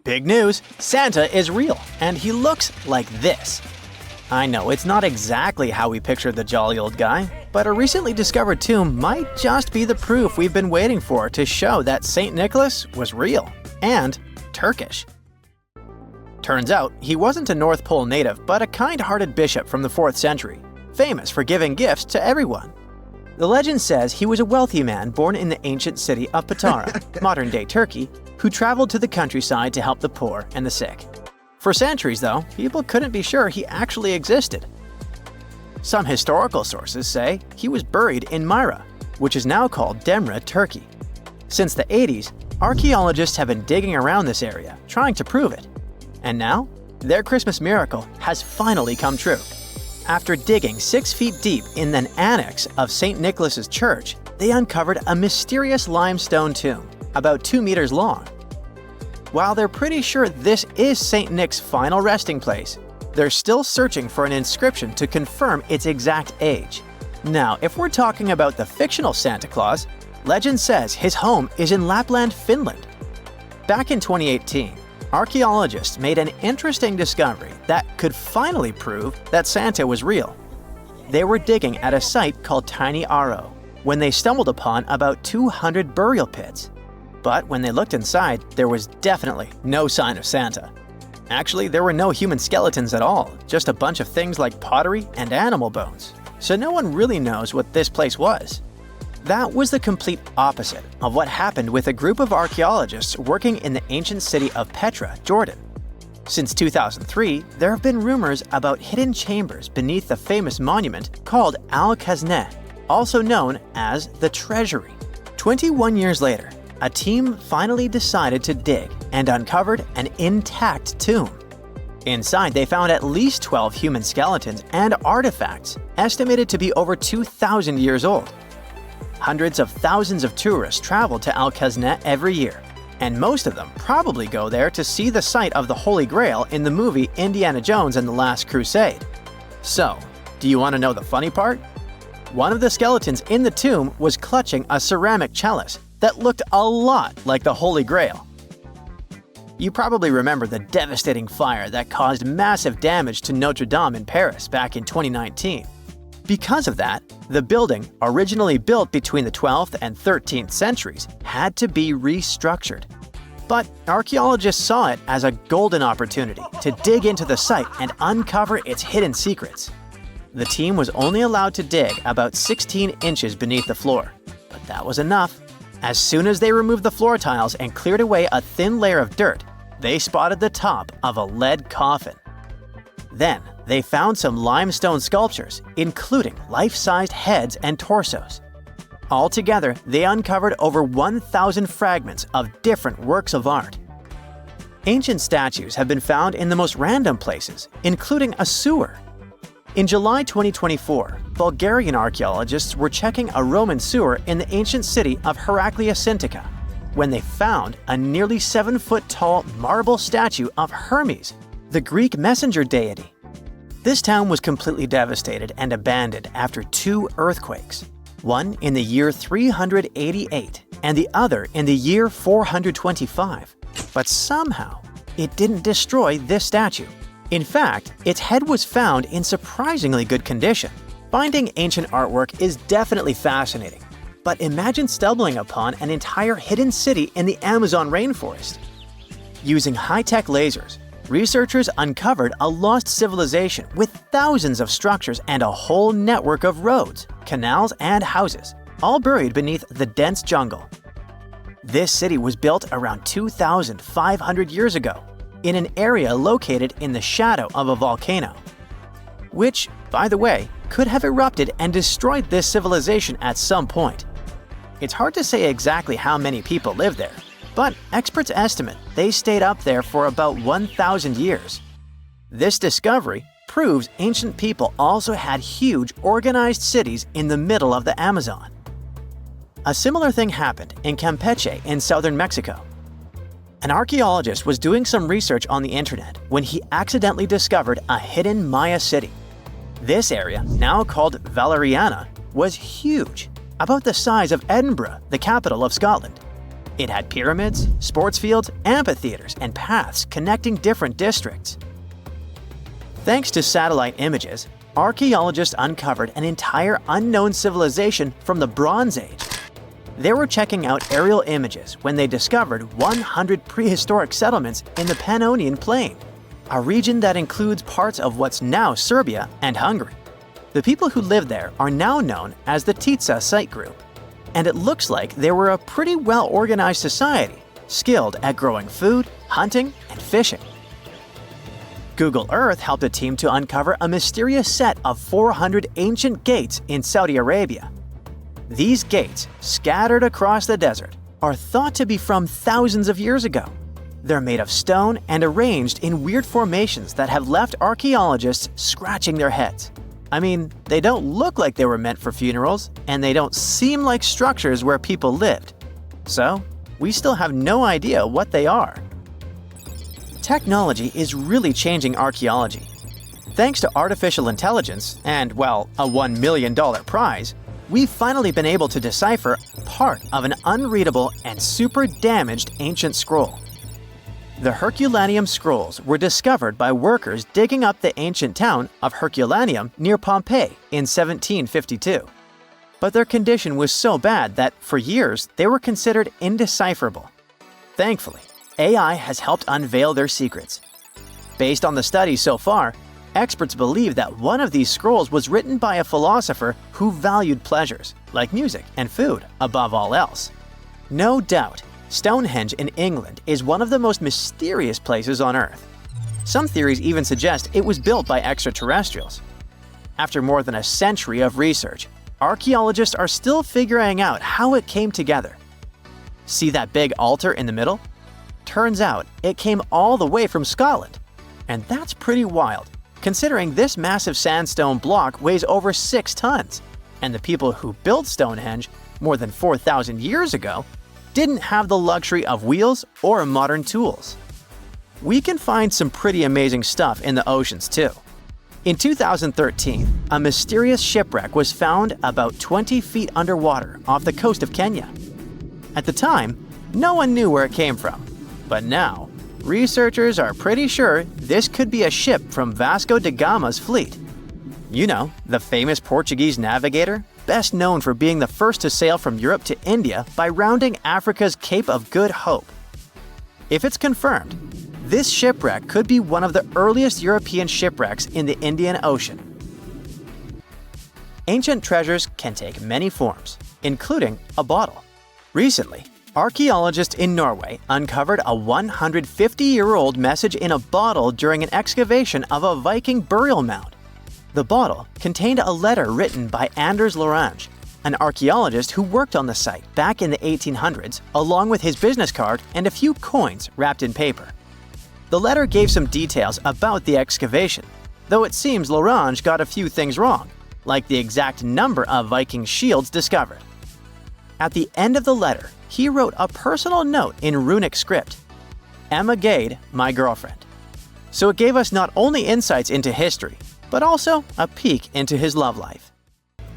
Big news! Santa is real, and he looks like this. I know it's not exactly how we pictured the jolly old guy, but a recently discovered tomb might just be the proof we've been waiting for to show that St. Nicholas was real and Turkish. Turns out, he wasn't a North Pole native, but a kind-hearted bishop from the 4th century, famous for giving gifts to everyone. The legend says he was a wealthy man born in the ancient city of Petra, modern-day Turkey, who traveled to the countryside to help the poor and the sick. For centuries, though, people couldn't be sure he actually existed. Some historical sources say he was buried in Myra, which is now called Demre, Turkey. Since the 80s, archaeologists have been digging around this area, trying to prove it. And now, their Christmas miracle has finally come true. After digging 6 feet deep in an annex of St. Nicholas's church, they uncovered a mysterious limestone tomb, about 2 meters long. While they're pretty sure this is St. Nick's final resting place, they're still searching for an inscription to confirm its exact age. Now, if we're talking about the fictional Santa Claus, legend says his home is in Lapland, Finland. Back in 2018, archaeologists made an interesting discovery that could finally prove that Santa was real. They were digging at a site called Tiny Aro when they stumbled upon about 200 burial pits. But when they looked inside, there was definitely no sign of Santa. Actually, there were no human skeletons at all, just a bunch of things like pottery and animal bones. So no one really knows what this place was. That was the complete opposite of what happened with a group of archaeologists working in the ancient city of Petra, Jordan. Since 2003, there have been rumors about hidden chambers beneath the famous monument called Al-Khazneh, also known as the Treasury. 21 years later, a team finally decided to dig and uncovered an intact tomb. Inside, they found at least 12 human skeletons and artifacts estimated to be over 2,000 years old. Hundreds of thousands of tourists travel to Al-Khazneh every year, and most of them probably go there to see the site of the Holy Grail in the movie Indiana Jones and the Last Crusade. So, do you want to know the funny part? One of the skeletons in the tomb was clutching a ceramic chalice that looked a lot like the Holy Grail. You probably remember the devastating fire that caused massive damage to Notre Dame in Paris back in 2019. Because of that, the building, originally built between the 12th and 13th centuries, had to be restructured. But archaeologists saw it as a golden opportunity to dig into the site and uncover its hidden secrets. The team was only allowed to dig about 16 inches beneath the floor, but that was enough. As soon as they removed the floor tiles and cleared away a thin layer of dirt, they spotted the top of a lead coffin. Then, they found some limestone sculptures, including life-sized heads and torsos. Altogether, they uncovered over 1,000 fragments of different works of art. Ancient statues have been found in the most random places, including a sewer. In July 2024, Bulgarian archaeologists were checking a Roman sewer in the ancient city of Heraklia Sintika when they found a nearly 7-foot-tall marble statue of Hermes, the Greek messenger deity. This town was completely devastated and abandoned after 2 earthquakes, one in the year 388 and the other in the year 425. But somehow, it didn't destroy this statue. In fact, its head was found in surprisingly good condition. Finding ancient artwork is definitely fascinating, but imagine stumbling upon an entire hidden city in the Amazon rainforest. Using high-tech lasers, researchers uncovered a lost civilization with thousands of structures and a whole network of roads, canals, and houses, all buried beneath the dense jungle. This city was built around 2,500 years ago in an area located in the shadow of a volcano, which, by the way, could have erupted and destroyed this civilization at some point. It's hard to say exactly how many people lived there, but experts estimate they stayed up there for about 1,000 years. This discovery proves ancient people also had huge, organized cities in the middle of the Amazon. A similar thing happened in Campeche in southern Mexico. An archaeologist was doing some research on the internet when he accidentally discovered a hidden Maya city. This area, now called Valeriana, was huge, about the size of Edinburgh, the capital of Scotland. It had pyramids, sports fields, amphitheaters, and paths connecting different districts. Thanks to satellite images, archaeologists uncovered an entire unknown civilization from the Bronze Age. They were checking out aerial images when they discovered 100 prehistoric settlements in the Pannonian Plain, a region that includes parts of what's now Serbia and Hungary. The people who lived there are now known as the Titsa site group, and it looks like they were a pretty well-organized society, skilled at growing food, hunting, and fishing. Google Earth helped a team to uncover a mysterious set of 400 ancient gates in Saudi Arabia. These gates, scattered across the desert, are thought to be from thousands of years ago. They're made of stone and arranged in weird formations that have left archaeologists scratching their heads. I mean, they don't look like they were meant for funerals, and they don't seem like structures where people lived. So, we still have no idea what they are. Technology is really changing archaeology. Thanks to artificial intelligence and, well, a $1 million prize, we've finally been able to decipher part of an unreadable and super damaged ancient scroll. The Herculaneum scrolls were discovered by workers digging up the ancient town of Herculaneum near Pompeii in 1752. But their condition was so bad that, for years, they were considered indecipherable. Thankfully, AI has helped unveil their secrets. Based on the studies so far, experts believe that one of these scrolls was written by a philosopher who valued pleasures, like music and food, above all else. No doubt, Stonehenge in England is one of the most mysterious places on Earth. Some theories even suggest it was built by extraterrestrials. After more than a century of research, archaeologists are still figuring out how it came together. See that big altar in the middle? Turns out it came all the way from Scotland. And that's pretty wild, considering this massive sandstone block weighs over 6 tons, and the people who built Stonehenge more than 4,000 years ago didn't have the luxury of wheels or modern tools. We can find some pretty amazing stuff in the oceans too. In 2013, a mysterious shipwreck was found about 20 feet underwater off the coast of Kenya. At the time, no one knew where it came from, but now, researchers are pretty sure this could be a ship from Vasco da Gama's fleet. You know, the famous Portuguese navigator, best known for being the first to sail from Europe to India by rounding Africa's Cape of Good Hope. If it's confirmed, this shipwreck could be one of the earliest European shipwrecks in the Indian Ocean. Ancient treasures can take many forms, including a bottle. Recently, archaeologists in Norway uncovered a 150-year-old message in a bottle during an excavation of a Viking burial mound. The bottle contained a letter written by Anders Lorange, an archaeologist who worked on the site back in the 1800s, along with his business card and a few coins wrapped in paper. The letter gave some details about the excavation, though it seems Lorange got a few things wrong, like the exact number of Viking shields discovered. At the end of the letter, he wrote a personal note in runic script, "Emma Gade, my girlfriend." So it gave us not only insights into history, but also a peek into his love life.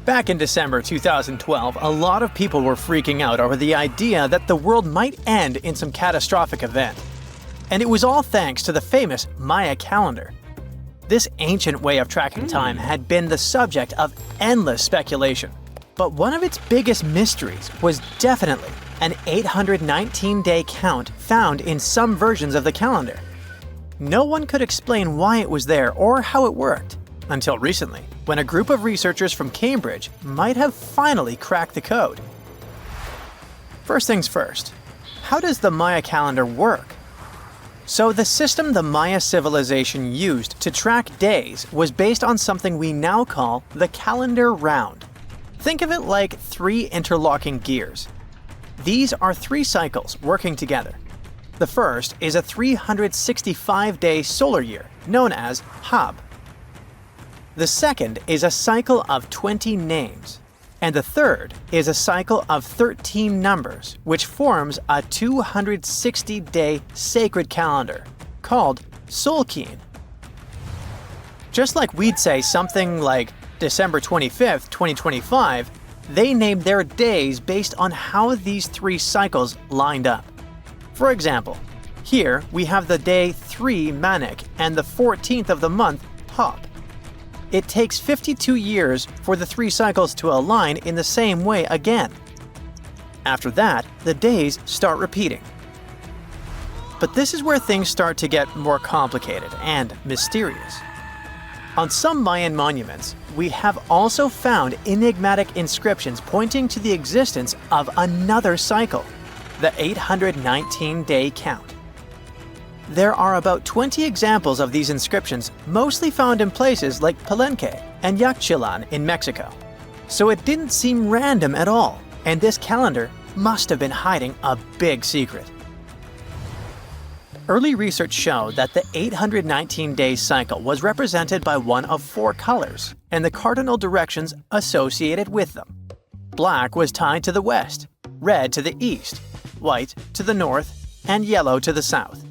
Back in December 2012, a lot of people were freaking out over the idea that the world might end in some catastrophic event. And it was all thanks to the famous Maya calendar. This ancient way of tracking time had been the subject of endless speculation. But one of its biggest mysteries was definitely an 819-day count found in some versions of the calendar. No one could explain why it was there or how it worked, until recently, when a group of researchers from Cambridge might have finally cracked the code. First things first, how does the Maya calendar work? So the system the Maya civilization used to track days was based on something we now call the calendar round. Think of it like 3 interlocking gears. These are 3 cycles working together. The first is a 365-day solar year, known as Hab. The second is a cycle of 20 names. And the third is a cycle of 13 numbers, which forms a 260-day sacred calendar, called Solkeen. Just like we'd say something like December 25th, 2025, they named their days based on how these 3 cycles lined up. For example, here we have the day 3 Manik and the 14th of the month Pop. It takes 52 years for the 3 cycles to align in the same way again. After that, the days start repeating. But this is where things start to get more complicated and mysterious. On some Mayan monuments, we have also found enigmatic inscriptions pointing to the existence of another cycle, the 819-day count. There are about 20 examples of these inscriptions, mostly found in places like Palenque and Yaxchilan in Mexico. So it didn't seem random at all, and this calendar must have been hiding a big secret. Early research showed that the 819-day cycle was represented by one of 4 colors and the cardinal directions associated with them. Black was tied to the west, red to the east, white to the north, and yellow to the south.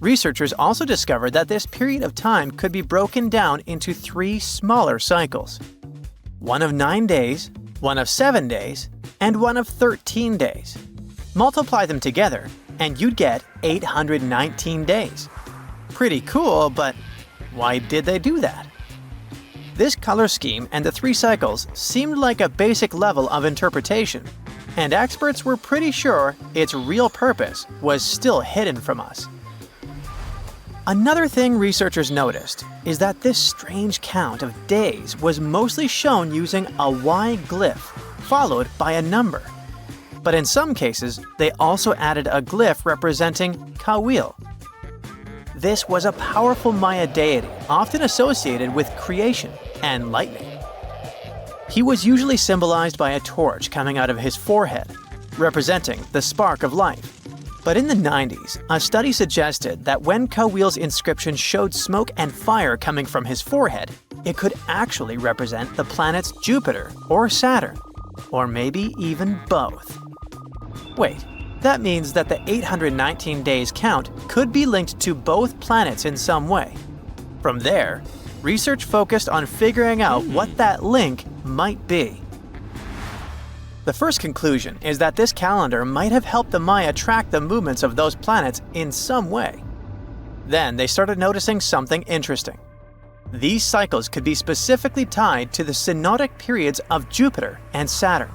Researchers also discovered that this period of time could be broken down into 3 smaller cycles. One of 9 days, one of 7 days, and one of 13 days. Multiply them together, and you'd get 819 days. Pretty cool, but why did they do that? This color scheme and the 3 cycles seemed like a basic level of interpretation, and experts were pretty sure its real purpose was still hidden from us. Another thing researchers noticed is that this strange count of days was mostly shown using a Y glyph, followed by a number. But in some cases, they also added a glyph representing Kawil. This was a powerful Maya deity, often associated with creation and lightning. He was usually symbolized by a torch coming out of his forehead, representing the spark of life. But in the 90s, a study suggested that when Kawil's inscription showed smoke and fire coming from his forehead, it could actually represent the planets Jupiter or Saturn, or maybe even both. Wait, that means that the 819 days count could be linked to both planets in some way. From there, research focused on figuring out what that link might be. The first conclusion is that this calendar might have helped the Maya track the movements of those planets in some way. Then they started noticing something interesting. These cycles could be specifically tied to the synodic periods of Jupiter and Saturn.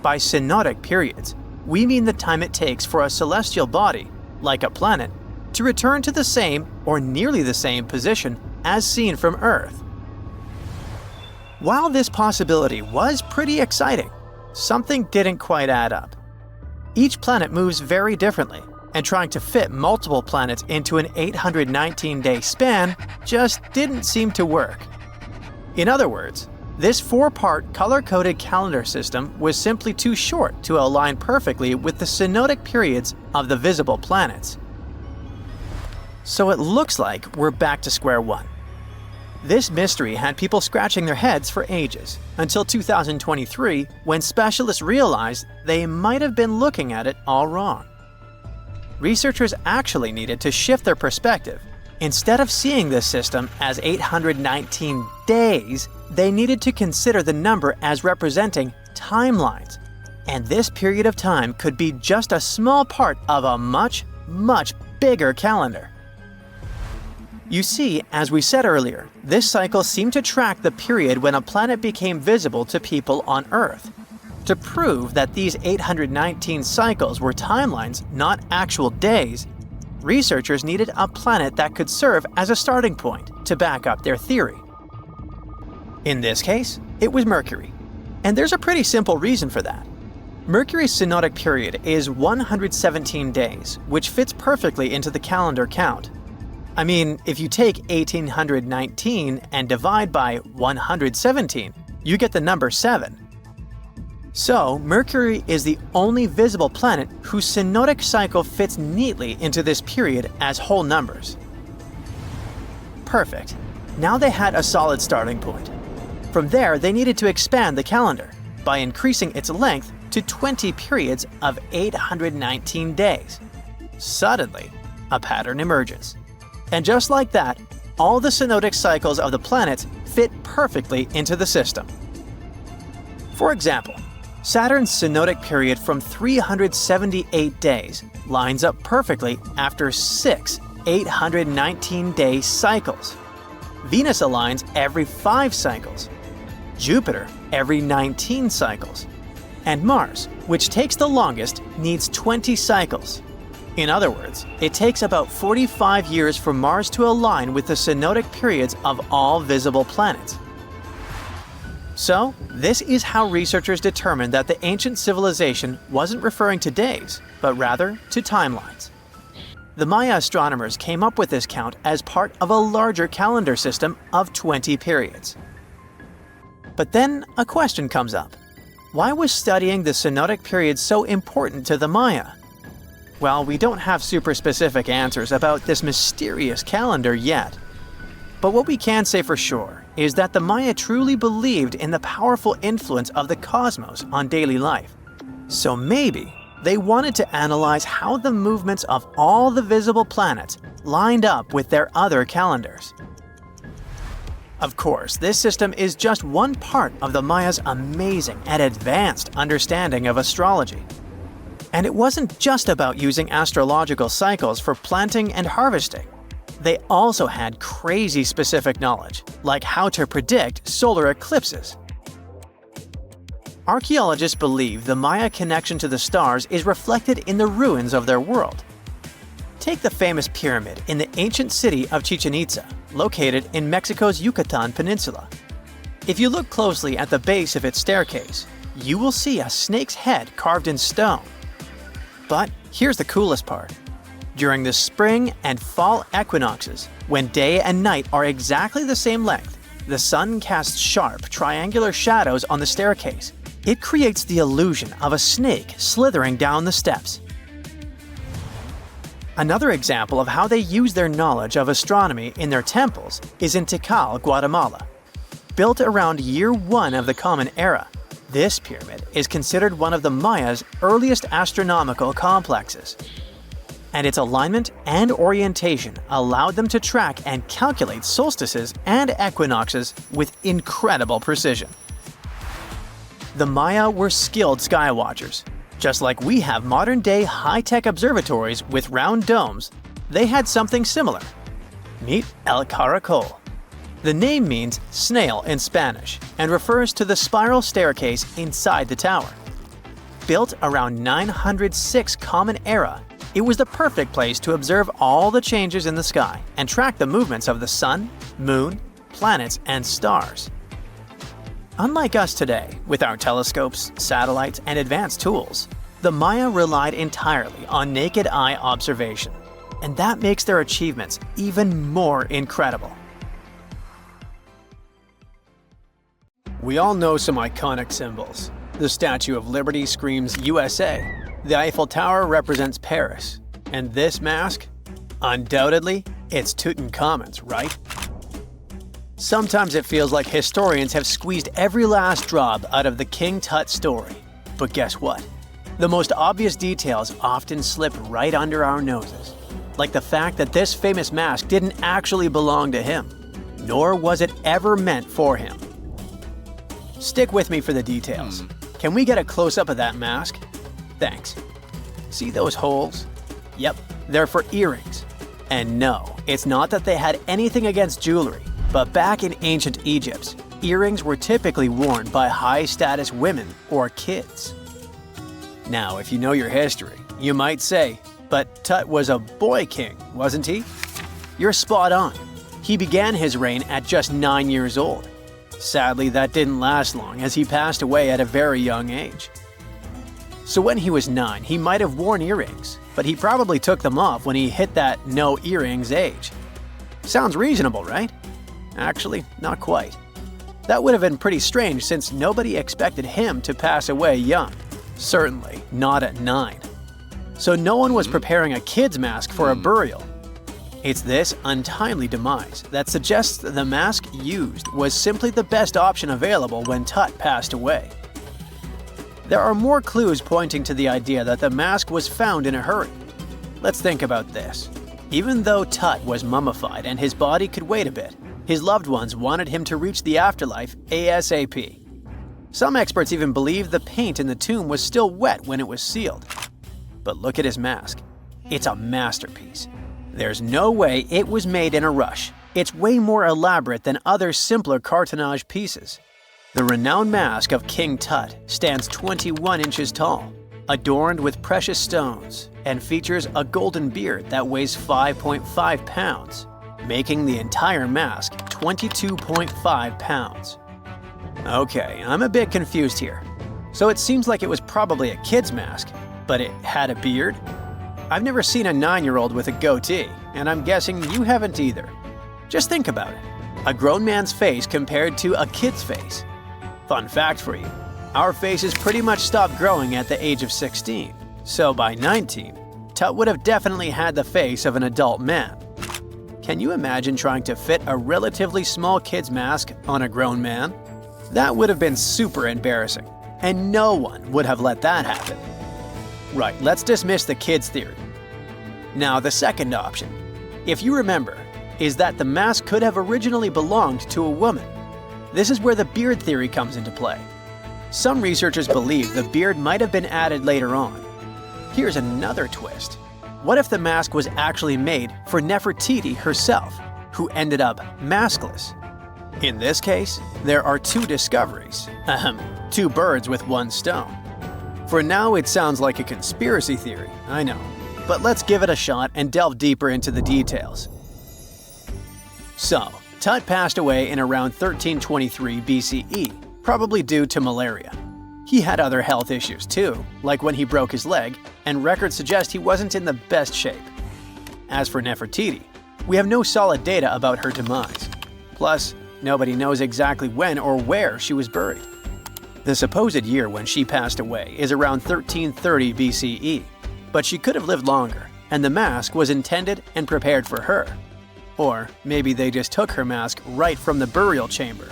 By synodic periods, we mean the time it takes for a celestial body, like a planet, to return to the same or nearly the same position as seen from Earth. While this possibility was pretty exciting, something didn't quite add up. Each planet moves very differently, and trying to fit multiple planets into an 819-day span just didn't seem to work. In other words, this 4-part color-coded calendar system was simply too short to align perfectly with the synodic periods of the visible planets. So it looks like we're back to square one. This mystery had people scratching their heads for ages, until 2023, when specialists realized they might have been looking at it all wrong. Researchers actually needed to shift their perspective. Instead of seeing this system as 819 days, they needed to consider the number as representing timelines. And this period of time could be just a small part of a much, much bigger calendar. You see, as we said earlier, this cycle seemed to track the period when a planet became visible to people on Earth. To prove that these 819 cycles were timelines, not actual days, researchers needed a planet that could serve as a starting point to back up their theory. In this case, it was Mercury. And there's a pretty simple reason for that. Mercury's synodic period is 117 days, which fits perfectly into the calendar count. I mean, if you take 1819 and divide by 117, you get the number 7. So, Mercury is the only visible planet whose synodic cycle fits neatly into this period as whole numbers. Perfect. Now they had a solid starting point. From there, they needed to expand the calendar by increasing its length to 20 periods of 819 days. Suddenly, a pattern emerges. And just like that, all the synodic cycles of the planets fit perfectly into the system. For example, Saturn's synodic period from 378 days lines up perfectly after 6 819-day cycles. Venus aligns every 5 cycles. Jupiter every 19 cycles. And Mars, which takes the longest, needs 20 cycles. In other words, it takes about 45 years for Mars to align with the synodic periods of all visible planets. So, this is how researchers determined that the ancient civilization wasn't referring to days, but rather to timelines. The Maya astronomers came up with this count as part of a larger calendar system of 20 periods. But then a question comes up. Why was studying the synodic period so important to the Maya? Well, we don't have super specific answers about this mysterious calendar yet. But what we can say for sure is that the Maya truly believed in the powerful influence of the cosmos on daily life. So maybe they wanted to analyze how the movements of all the visible planets lined up with their other calendars. Of course, this system is just one part of the Maya's amazing and advanced understanding of astrology. And it wasn't just about using astrological cycles for planting and harvesting. They also had crazy specific knowledge, like how to predict solar eclipses. Archaeologists believe the Maya connection to the stars is reflected in the ruins of their world. Take the famous pyramid in the ancient city of Chichen Itza, located in Mexico's Yucatan Peninsula. If you look closely at the base of its staircase, you will see a snake's head carved in stone. But here's the coolest part. During the spring and fall equinoxes, when day and night are exactly the same length, the sun casts sharp, triangular shadows on the staircase. It creates the illusion of a snake slithering down the steps. Another example of how they use their knowledge of astronomy in their temples is in Tikal, Guatemala. Built around year 1 of the Common Era, this pyramid is considered one of the Maya's earliest astronomical complexes. And its alignment and orientation allowed them to track and calculate solstices and equinoxes with incredible precision. The Maya were skilled skywatchers. Just like we have modern-day high-tech observatories with round domes, they had something similar. Meet El Caracol. The name means snail in Spanish and refers to the spiral staircase inside the tower. Built around 906 Common Era, it was the perfect place to observe all the changes in the sky and track the movements of the sun, moon, planets, and stars. Unlike us today, with our telescopes, satellites, and advanced tools, the Maya relied entirely on naked eye observation, and that makes their achievements even more incredible. We all know some iconic symbols. The Statue of Liberty screams USA. The Eiffel Tower represents Paris. And this mask? Undoubtedly, it's Tutankhamun's, right? Sometimes it feels like historians have squeezed every last drop out of the King Tut story. But guess what? The most obvious details often slip right under our noses. Like the fact that this famous mask didn't actually belong to him, nor was it ever meant for him. Stick with me for the details. Can we get a close-up of that mask? Thanks. See those holes? Yep, they're for earrings. And no, it's not that they had anything against jewelry, but back in ancient Egypt, earrings were typically worn by high-status women or kids. Now, if you know your history, you might say, but Tut was a boy king, wasn't he? You're spot on. He began his reign at just 9 years old. Sadly, that didn't last long as he passed away at a very young age. So when he was 9, he might have worn earrings, but he probably took them off when he hit that no earrings age. Sounds reasonable, right? Actually, not quite. That would have been pretty strange since nobody expected him to pass away young. Certainly not at 9. So no one was preparing a kid's mask for a burial. It's this untimely demise that suggests that the mask used was simply the best option available when Tut passed away. There are more clues pointing to the idea that the mask was found in a hurry. Let's think about this. Even though Tut was mummified and his body could wait a bit, his loved ones wanted him to reach the afterlife ASAP. Some experts even believe the paint in the tomb was still wet when it was sealed. But look at his mask. It's a masterpiece. There's no way it was made in a rush. It's way more elaborate than other simpler cartonnage pieces. The renowned mask of King Tut stands 21 inches tall, adorned with precious stones, and features a golden beard that weighs 5.5 pounds, making the entire mask 22.5 pounds. Okay, I'm a bit confused here. So it seems like it was probably a kid's mask, but it had a beard? I've never seen a 9-year-old with a goatee, and I'm guessing you haven't either. Just think about it. A grown man's face compared to a kid's face. Fun fact for you, our faces pretty much stopped growing at the age of 16, so by 19, Tut would have definitely had the face of an adult man. Can you imagine trying to fit a relatively small kid's mask on a grown man? That would have been super embarrassing, and no one would have let that happen. Right, let's dismiss the kid's theory. Now, the second option, if you remember, is that the mask could have originally belonged to a woman. This is where the beard theory comes into play. Some researchers believe the beard might have been added later on. Here's another twist. What if the mask was actually made for Nefertiti herself, who ended up maskless? In this case, there are two discoveries. Two birds with one stone. For now, it sounds like a conspiracy theory, I know. But let's give it a shot and delve deeper into the details. So, Tut passed away in around 1323 BCE, probably due to malaria. He had other health issues too, like when he broke his leg, and records suggest he wasn't in the best shape. As for Nefertiti, we have no solid data about her demise. Plus, nobody knows exactly when or where she was buried. The supposed year when she passed away is around 1330 BCE, but she could have lived longer, and the mask was intended and prepared for her. Or maybe they just took her mask right from the burial chamber.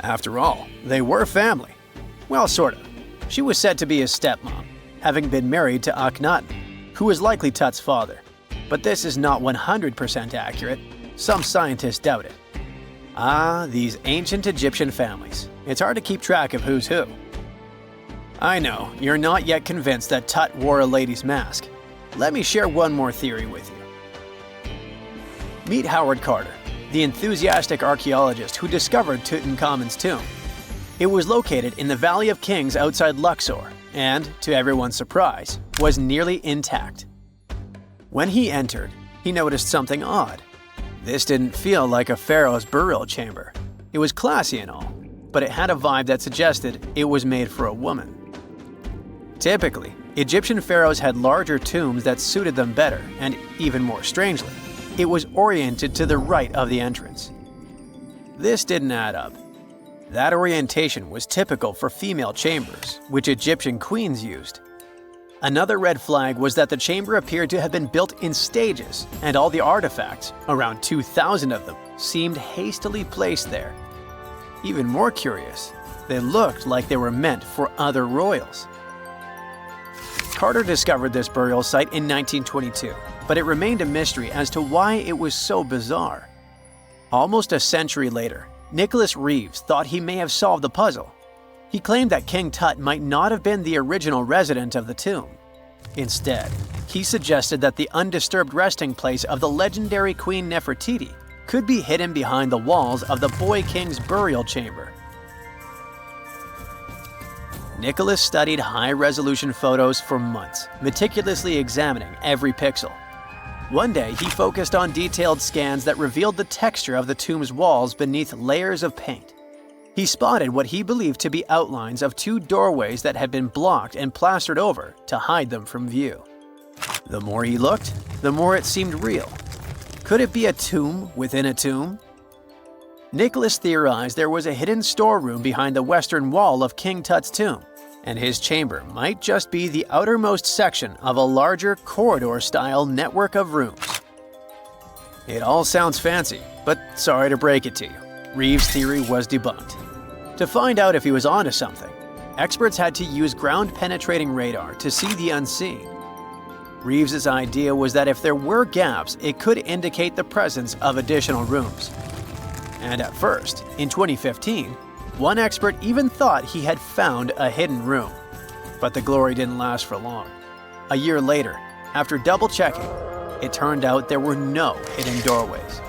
After all, they were family. Well, sort of. She was said to be his stepmom, having been married to Akhenaten, who was likely Tut's father. But this is not 100% accurate. Some scientists doubt it. Ah, these ancient Egyptian families. It's hard to keep track of who's who. I know, you're not yet convinced that Tut wore a lady's mask. Let me share one more theory with you. Meet Howard Carter, the enthusiastic archaeologist who discovered Tutankhamun's tomb. It was located in the Valley of Kings outside Luxor, and, to everyone's surprise, was nearly intact. When he entered, he noticed something odd. This didn't feel like a pharaoh's burial chamber. It was classy and all, but it had a vibe that suggested it was made for a woman. Typically, Egyptian pharaohs had larger tombs that suited them better, and even more strangely, it was oriented to the right of the entrance. This didn't add up. That orientation was typical for female chambers, which Egyptian queens used. Another red flag was that the chamber appeared to have been built in stages, and all the artifacts, around 2,000 of them, seemed hastily placed there. Even more curious, they looked like they were meant for other royals. Carter discovered this burial site in 1922, but it remained a mystery as to why it was so bizarre. Almost a century later, Nicholas Reeves thought he may have solved the puzzle. He claimed that King Tut might not have been the original resident of the tomb. Instead, he suggested that the undisturbed resting place of the legendary Queen Nefertiti could be hidden behind the walls of the boy king's burial chamber. Nicholas studied high-resolution photos for months, meticulously examining every pixel. One day, he focused on detailed scans that revealed the texture of the tomb's walls beneath layers of paint. He spotted what he believed to be outlines of two doorways that had been blocked and plastered over to hide them from view. The more he looked, the more it seemed real. Could it be a tomb within a tomb? Nicholas theorized there was a hidden storeroom behind the western wall of King Tut's tomb, and his chamber might just be the outermost section of a larger corridor-style network of rooms. It all sounds fancy, but sorry to break it to you, Reeves' theory was debunked. To find out if he was onto something, experts had to use ground-penetrating radar to see the unseen. Reeves' idea was that if there were gaps, it could indicate the presence of additional rooms. And at first, in 2015, one expert even thought he had found a hidden room. But the glory didn't last for long. A year later, after double-checking, it turned out there were no hidden doorways.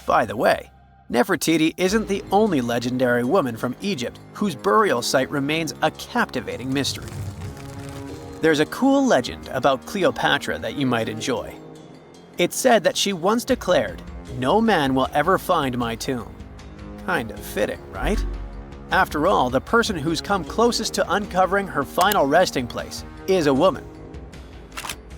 By the way, Nefertiti isn't the only legendary woman from Egypt whose burial site remains a captivating mystery. There's a cool legend about Cleopatra that you might enjoy. It's said that she once declared, "No man will ever find my tomb." Kind of fitting, right? After all, the person who's come closest to uncovering her final resting place is a woman.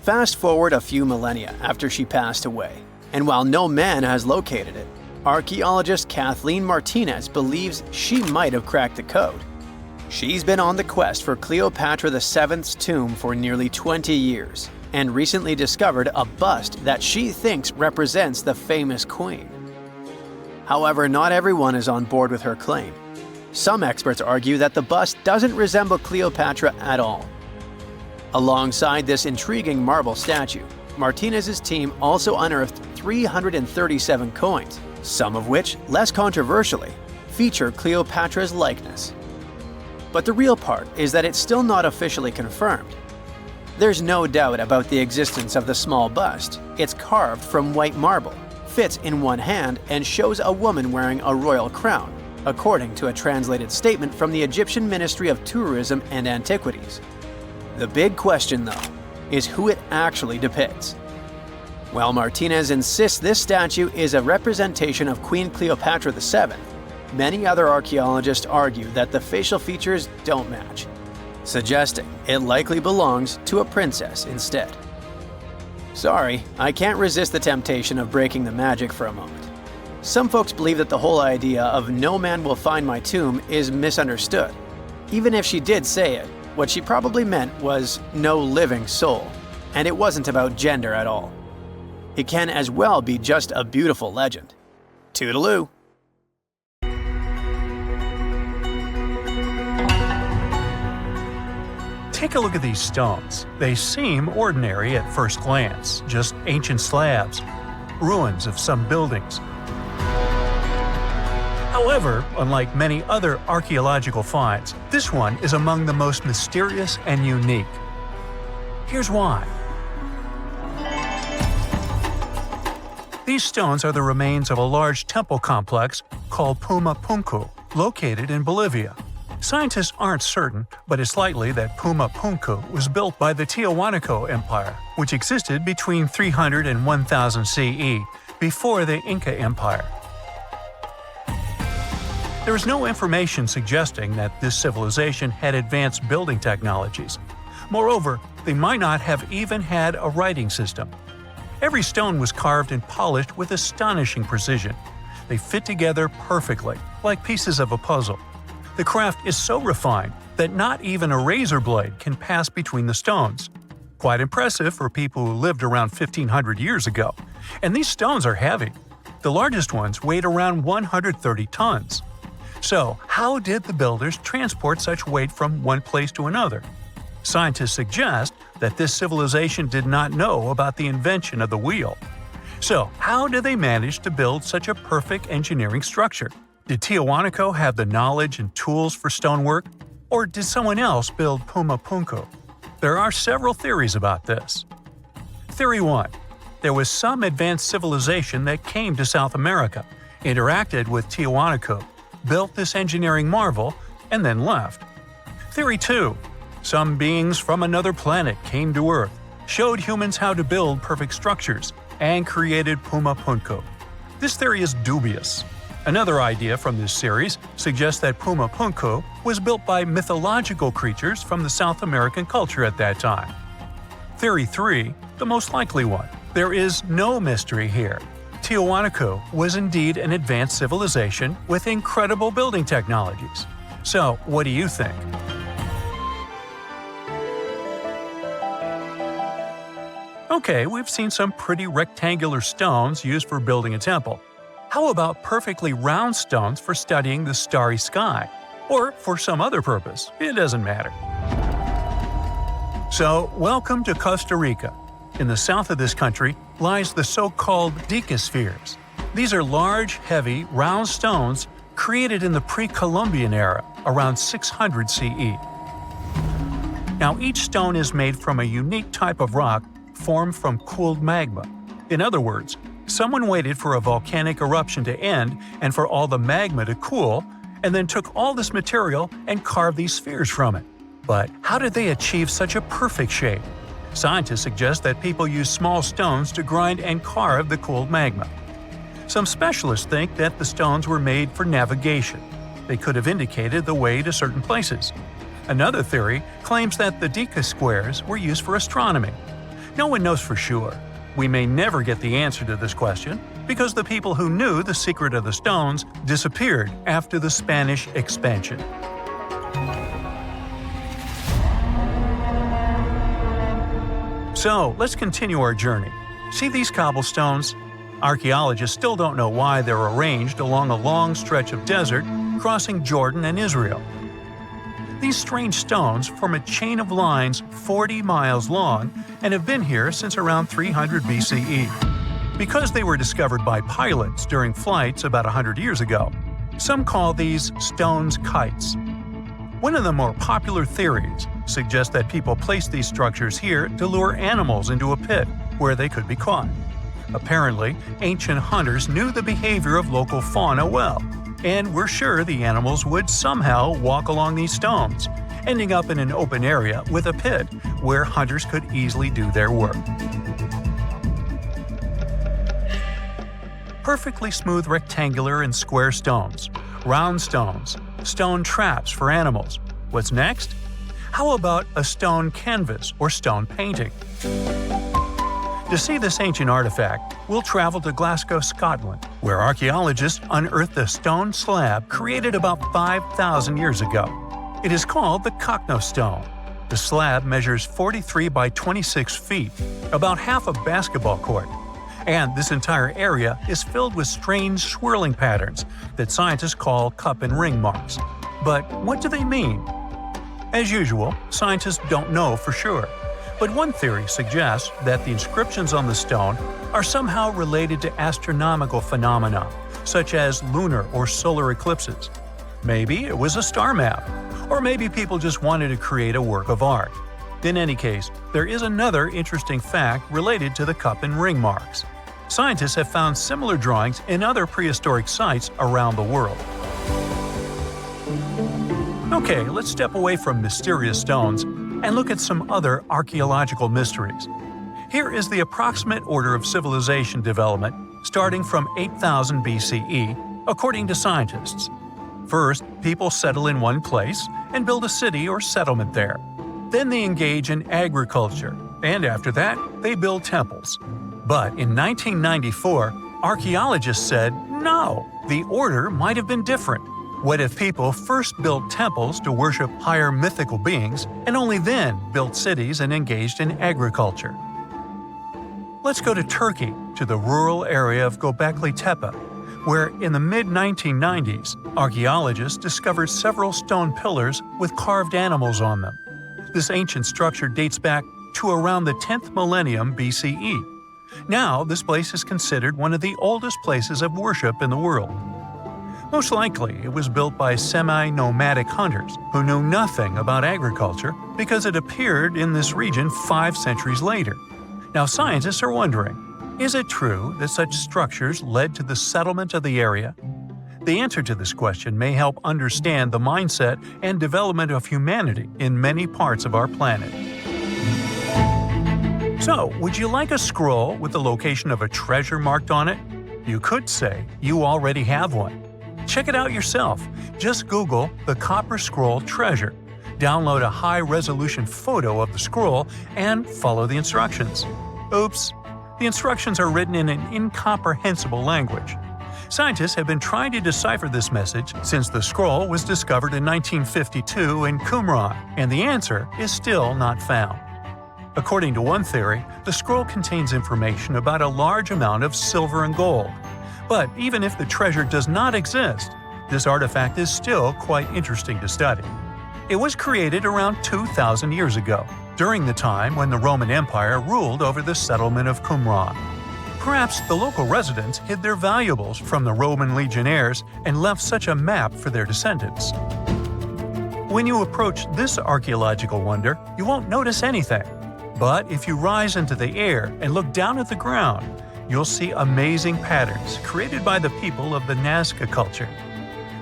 Fast forward a few millennia after she passed away, and while no man has located it, archaeologist Kathleen Martinez believes she might have cracked the code. She's been on the quest for Cleopatra VII's tomb for nearly 20 years, and recently discovered a bust that she thinks represents the famous queen. However, not everyone is on board with her claim. Some experts argue that the bust doesn't resemble Cleopatra at all. Alongside this intriguing marble statue, Martinez's team also unearthed 337 coins, some of which, less controversially, feature Cleopatra's likeness. But the real part is that it's still not officially confirmed. There's no doubt about the existence of the small bust. It's carved from white marble, fits in one hand, and shows a woman wearing a royal crown, according to a translated statement from the Egyptian Ministry of Tourism and Antiquities. The big question, though, is who it actually depicts. While Martinez insists this statue is a representation of Queen Cleopatra VII, many other archaeologists argue that the facial features don't match, suggesting it likely belongs to a princess instead. Sorry, I can't resist the temptation of breaking the magic for a moment. Some folks believe that the whole idea of "no man will find my tomb" is misunderstood. Even if she did say it, what she probably meant was "no living soul," and it wasn't about gender at all. It can as well be just a beautiful legend. Toodaloo! Take a look at these stones. They seem ordinary at first glance, just ancient slabs, ruins of some buildings. However, unlike many other archaeological finds, this one is among the most mysterious and unique. Here's why. These stones are the remains of a large temple complex called Puma Punku, located in Bolivia. Scientists aren't certain, but it's likely that Puma Punku was built by the Tiahuanaco Empire, which existed between 300 and 1000 CE, before the Inca Empire. There is no information suggesting that this civilization had advanced building technologies. Moreover, they might not have even had a writing system. Every stone was carved and polished with astonishing precision. They fit together perfectly, like pieces of a puzzle. The craft is so refined that not even a razor blade can pass between the stones. Quite impressive for people who lived around 1500 years ago. And these stones are heavy. The largest ones weighed around 130 tons. So, how did the builders transport such weight from one place to another? Scientists suggest that this civilization did not know about the invention of the wheel. So, how did they manage to build such a perfect engineering structure? Did Tiahuanaco have the knowledge and tools for stonework? Or did someone else build Puma Punku? There are several theories about this. Theory 1. There was some advanced civilization that came to South America, interacted with Tiahuanaco, built this engineering marvel, and then left. Theory 2. Some beings from another planet came to Earth, showed humans how to build perfect structures, and created Puma Punku. This theory is dubious. Another idea from this series suggests that Puma Punku was built by mythological creatures from the South American culture at that time. Theory 3, the most likely one. There is no mystery here. Tiwanaku was indeed an advanced civilization with incredible building technologies. So, what do you think? Okay, we've seen some pretty rectangular stones used for building a temple. How about perfectly round stones for studying the starry sky? Or for some other purpose, it doesn't matter. So, welcome to Costa Rica. In the south of this country lies the so-called decaspheres. These are large, heavy, round stones created in the pre-Columbian era, around 600 CE. Now, each stone is made from a unique type of rock formed from cooled magma. In other words, someone waited for a volcanic eruption to end and for all the magma to cool, and then took all this material and carved these spheres from it. But how did they achieve such a perfect shape? Scientists suggest that people use small stones to grind and carve the cooled magma. Some specialists think that the stones were made for navigation. They could have indicated the way to certain places. Another theory claims that the deca squares were used for astronomy. No one knows for sure. We may never get the answer to this question because the people who knew the secret of the stones disappeared after the Spanish expansion. So, let's continue our journey. See these cobblestones? Archaeologists still don't know why they're arranged along a long stretch of desert crossing Jordan and Israel. These strange stones form a chain of lines 40 miles long and have been here since around 300 BCE. Because they were discovered by pilots during flights about 100 years ago, some call these stones kites. One of the more popular theories suggests that people placed these structures here to lure animals into a pit where they could be caught. Apparently, ancient hunters knew the behavior of local fauna well, and were sure the animals would somehow walk along these stones, ending up in an open area with a pit where hunters could easily do their work. Perfectly smooth rectangular and square stones, round stones, stone traps for animals. What's next? How about a stone canvas or stone painting? To see this ancient artifact, we'll travel to Glasgow, Scotland, where archaeologists unearthed a stone slab created about 5,000 years ago. It is called the Cockno stone. The slab measures 43 by 26 feet, about half a basketball court. And this entire area is filled with strange swirling patterns that scientists call cup and ring marks. But what do they mean? As usual, scientists don't know for sure. But one theory suggests that the inscriptions on the stone are somehow related to astronomical phenomena, such as lunar or solar eclipses. Maybe it was a star map, or maybe people just wanted to create a work of art. In any case, there is another interesting fact related to the cup and ring marks. Scientists have found similar drawings in other prehistoric sites around the world. Okay, let's step away from mysterious stones and look at some other archaeological mysteries. Here is the approximate order of civilization development starting from 8000 BCE, according to scientists. First, people settle in one place and build a city or settlement there. Then they engage in agriculture, and after that, they build temples. But in 1994, archaeologists said, no, the order might have been different. What if people first built temples to worship higher mythical beings and only then built cities and engaged in agriculture? Let's go to Turkey, to the rural area of Göbekli Tepe, where in the mid-1990s, archaeologists discovered several stone pillars with carved animals on them. This ancient structure dates back to around the 10th millennium BCE. Now, this place is considered one of the oldest places of worship in the world. Most likely, it was built by semi-nomadic hunters who knew nothing about agriculture because it appeared in this region 5 centuries later. Now, scientists are wondering, is it true that such structures led to the settlement of the area? The answer to this question may help understand the mindset and development of humanity in many parts of our planet. So, would you like a scroll with the location of a treasure marked on it? You could say you already have one. Check it out yourself. Just Google the Copper Scroll treasure. Download a high-resolution photo of the scroll and follow the instructions. Oops. The instructions are written in an incomprehensible language. Scientists have been trying to decipher this message since the scroll was discovered in 1952 in Qumran, and the answer is still not found. According to one theory, the scroll contains information about a large amount of silver and gold. But even if the treasure does not exist, this artifact is still quite interesting to study. It was created around 2,000 years ago, during the time when the Roman Empire ruled over the settlement of Qumran. Perhaps the local residents hid their valuables from the Roman legionnaires and left such a map for their descendants. When you approach this archaeological wonder, you won't notice anything. But if you rise into the air and look down at the ground, you'll see amazing patterns created by the people of the Nazca culture.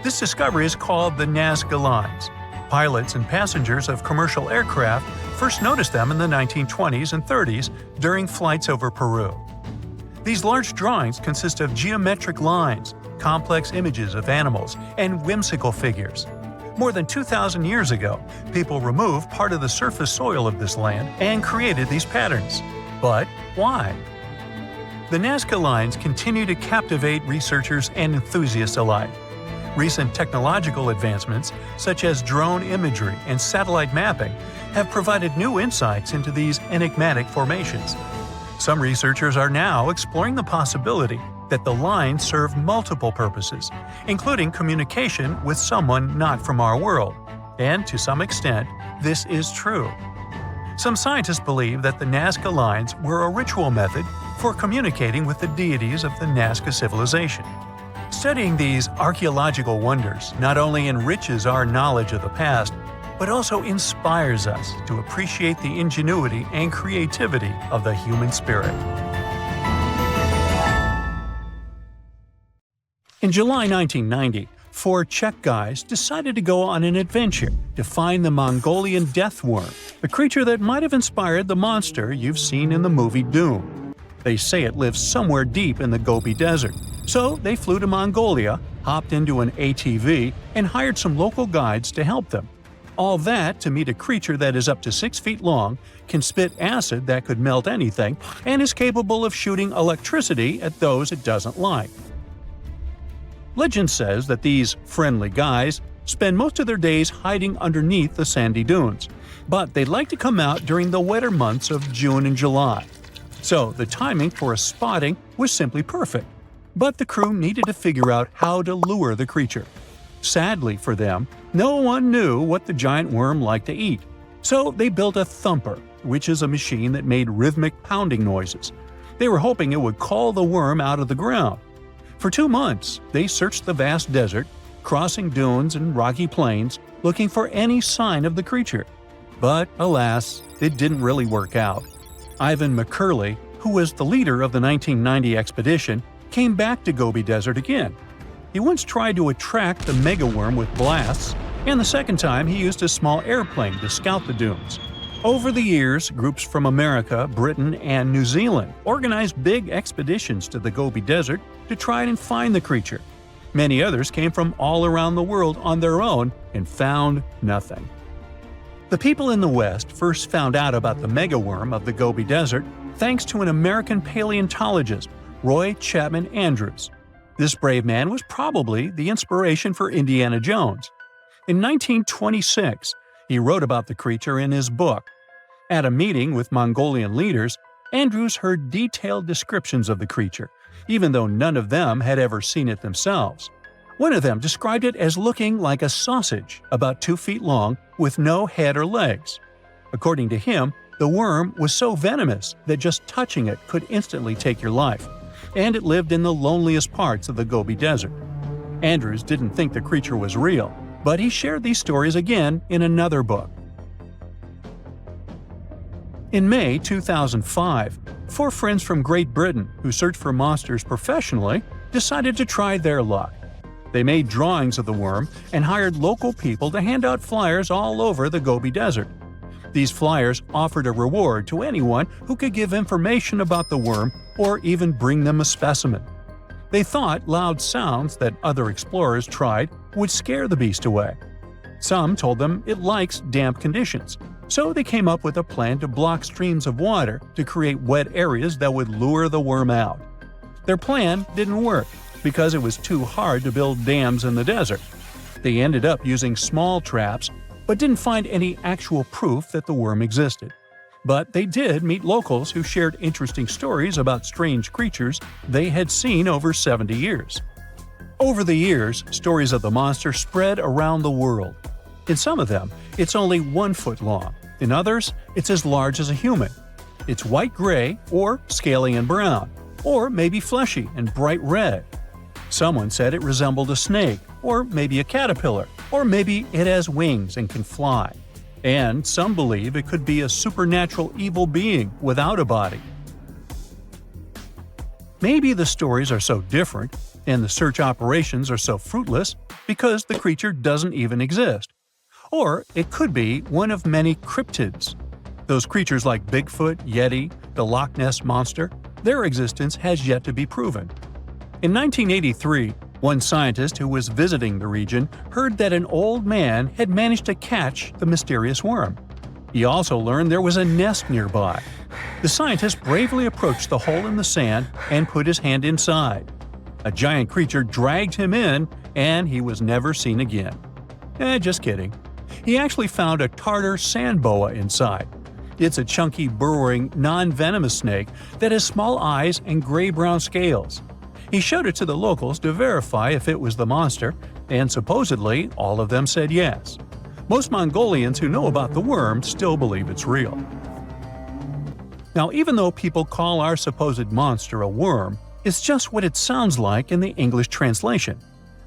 This discovery is called the Nazca Lines. Pilots and passengers of commercial aircraft first noticed them in the 1920s and 30s during flights over Peru. These large drawings consist of geometric lines, complex images of animals, and whimsical figures. More than 2,000 years ago, people removed part of the surface soil of this land and created these patterns. But why? The Nazca Lines continue to captivate researchers and enthusiasts alike. Recent technological advancements, such as drone imagery and satellite mapping, have provided new insights into these enigmatic formations. Some researchers are now exploring the possibility that the lines serve multiple purposes, including communication with someone not from our world. And to some extent, this is true. Some scientists believe that the Nazca Lines were a ritual method for communicating with the deities of the Nazca civilization. Studying these archaeological wonders not only enriches our knowledge of the past, but also inspires us to appreciate the ingenuity and creativity of the human spirit. In July 1990, 4 Czech guys decided to go on an adventure to find the Mongolian death worm, the creature that might have inspired the monster you've seen in the movie Doom. They say it lives somewhere deep in the Gobi Desert. So they flew to Mongolia, hopped into an ATV, and hired some local guides to help them. All that to meet a creature that is up to 6 feet long, can spit acid that could melt anything, and is capable of shooting electricity at those it doesn't like. Legend says that these friendly guys spend most of their days hiding underneath the sandy dunes, but they'd like to come out during the wetter months of June and July. So the timing for a spotting was simply perfect. But the crew needed to figure out how to lure the creature. Sadly for them, no one knew what the giant worm liked to eat. So they built a thumper, which is a machine that made rhythmic pounding noises. They were hoping it would call the worm out of the ground. For 2 months, they searched the vast desert, crossing dunes and rocky plains, looking for any sign of the creature. But alas, it didn't really work out. Ivan McCurley, who was the leader of the 1990 expedition, came back to Gobi Desert again. He once tried to attract the megaworm with blasts, and the second time he used a small airplane to scout the dunes. Over the years, groups from America, Britain, and New Zealand organized big expeditions to the Gobi Desert to try and find the creature. Many others came from all around the world on their own and found nothing. The people in the West first found out about the megaworm of the Gobi Desert thanks to an American paleontologist, Roy Chapman Andrews. This brave man was probably the inspiration for Indiana Jones. In 1926, he wrote about the creature in his book. At a meeting with Mongolian leaders, Andrews heard detailed descriptions of the creature, even though none of them had ever seen it themselves. One of them described it as looking like a sausage, about 2 feet long, with no head or legs. According to him, the worm was so venomous that just touching it could instantly take your life, and it lived in the loneliest parts of the Gobi Desert. Andrews didn't think the creature was real, but he shared these stories again in another book. In May 2005, 4 friends from Great Britain who search for monsters professionally decided to try their luck. They made drawings of the worm and hired local people to hand out flyers all over the Gobi Desert. These flyers offered a reward to anyone who could give information about the worm or even bring them a specimen. They thought loud sounds that other explorers tried would scare the beast away. Some told them it likes damp conditions, so they came up with a plan to block streams of water to create wet areas that would lure the worm out. Their plan didn't work because it was too hard to build dams in the desert. They ended up using small traps, but didn't find any actual proof that the worm existed. But they did meet locals who shared interesting stories about strange creatures they had seen over 70 years. Over the years, stories of the monster spread around the world. In some of them, it's only 1 foot long. In others, it's as large as a human. It's white-gray or scaly and brown, or maybe fleshy and bright red. Someone said it resembled a snake, or maybe a caterpillar, or maybe it has wings and can fly. And some believe it could be a supernatural evil being without a body. Maybe the stories are so different, and the search operations are so fruitless, because the creature doesn't even exist. Or it could be one of many cryptids. Those creatures like Bigfoot, Yeti, the Loch Ness Monster, their existence has yet to be proven. In 1983, one scientist who was visiting the region heard that an old man had managed to catch the mysterious worm. He also learned there was a nest nearby. The scientist bravely approached the hole in the sand and put his hand inside. A giant creature dragged him in, and he was never seen again. Just kidding. He actually found a Tartar sand boa inside. It's a chunky, burrowing, non-venomous snake that has small eyes and gray-brown scales. He showed it to the locals to verify if it was the monster, and supposedly all of them said yes. Most Mongolians who know about the worm still believe it's real. Now, even though people call our supposed monster a worm, it's just what it sounds like in the English translation.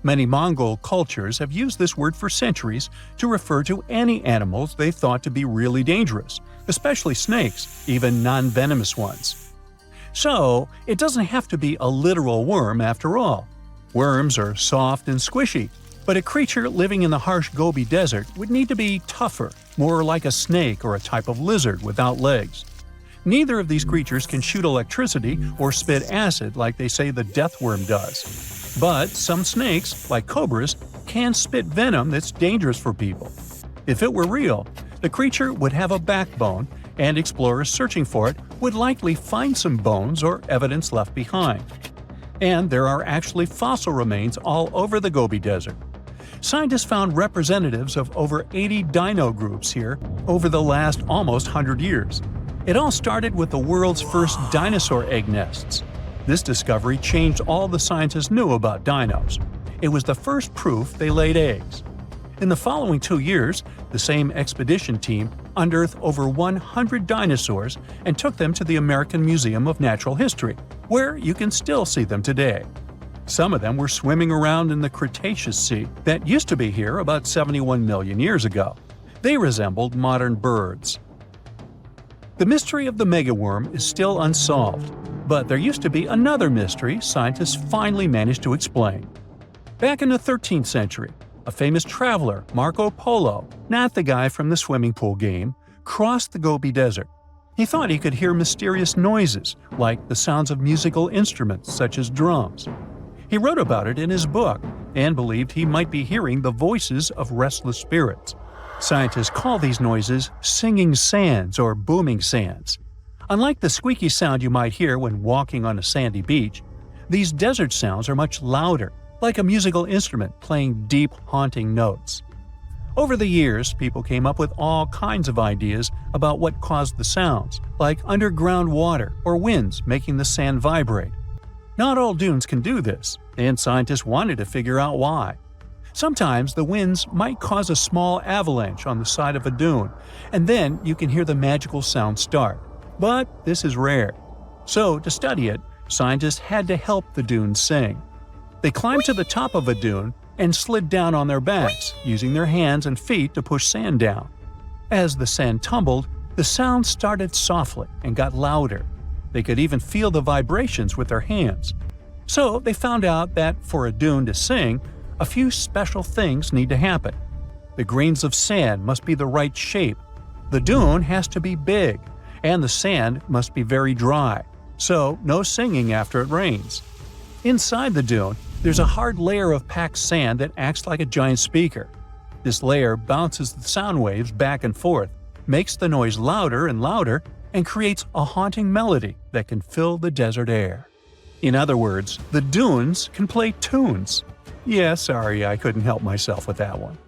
Many Mongol cultures have used this word for centuries to refer to any animals they thought to be really dangerous, especially snakes, even non-venomous ones. So, it doesn't have to be a literal worm after all. Worms are soft and squishy, but a creature living in the harsh Gobi Desert would need to be tougher, more like a snake or a type of lizard without legs. Neither of these creatures can shoot electricity or spit acid like they say the death worm does. But some snakes, like cobras, can spit venom that's dangerous for people. If it were real, the creature would have a backbone, and explorers searching for it would likely find some bones or evidence left behind. And there are actually fossil remains all over the Gobi Desert. Scientists found representatives of over 80 dino groups here over the last almost 100 years. It all started with the world's first dinosaur egg nests. This discovery changed all the scientists knew about dinos. It was the first proof they laid eggs. In the following 2 years, the same expedition team unearthed over 100 dinosaurs and took them to the American Museum of Natural History, where you can still see them today. Some of them were swimming around in the Cretaceous Sea that used to be here about 71 million years ago. They resembled modern birds. The mystery of the megaworm is still unsolved, but there used to be another mystery scientists finally managed to explain. Back in the 13th century, a famous traveler, Marco Polo, not the guy from the swimming pool game, crossed the Gobi Desert. He thought he could hear mysterious noises, like the sounds of musical instruments such as drums. He wrote about it in his book and believed he might be hearing the voices of restless spirits. Scientists call these noises singing sands or booming sands. Unlike the squeaky sound you might hear when walking on a sandy beach, these desert sounds are much louder, like a musical instrument playing deep, haunting notes. Over the years, people came up with all kinds of ideas about what caused the sounds, like underground water or winds making the sand vibrate. Not all dunes can do this, and scientists wanted to figure out why. Sometimes the winds might cause a small avalanche on the side of a dune, and then you can hear the magical sound start. But this is rare. So, to study it, scientists had to help the dunes sing. They climbed to the top of a dune and slid down on their backs, using their hands and feet to push sand down. As the sand tumbled, the sound started softly and got louder. They could even feel the vibrations with their hands. So, they found out that for a dune to sing, a few special things need to happen. The grains of sand must be the right shape, the dune has to be big, and the sand must be very dry, so no singing after it rains. Inside the dune, there's a hard layer of packed sand that acts like a giant speaker. This layer bounces the sound waves back and forth, makes the noise louder and louder, and creates a haunting melody that can fill the desert air. In other words, the dunes can play tunes. Yeah, sorry, I couldn't help myself with that one.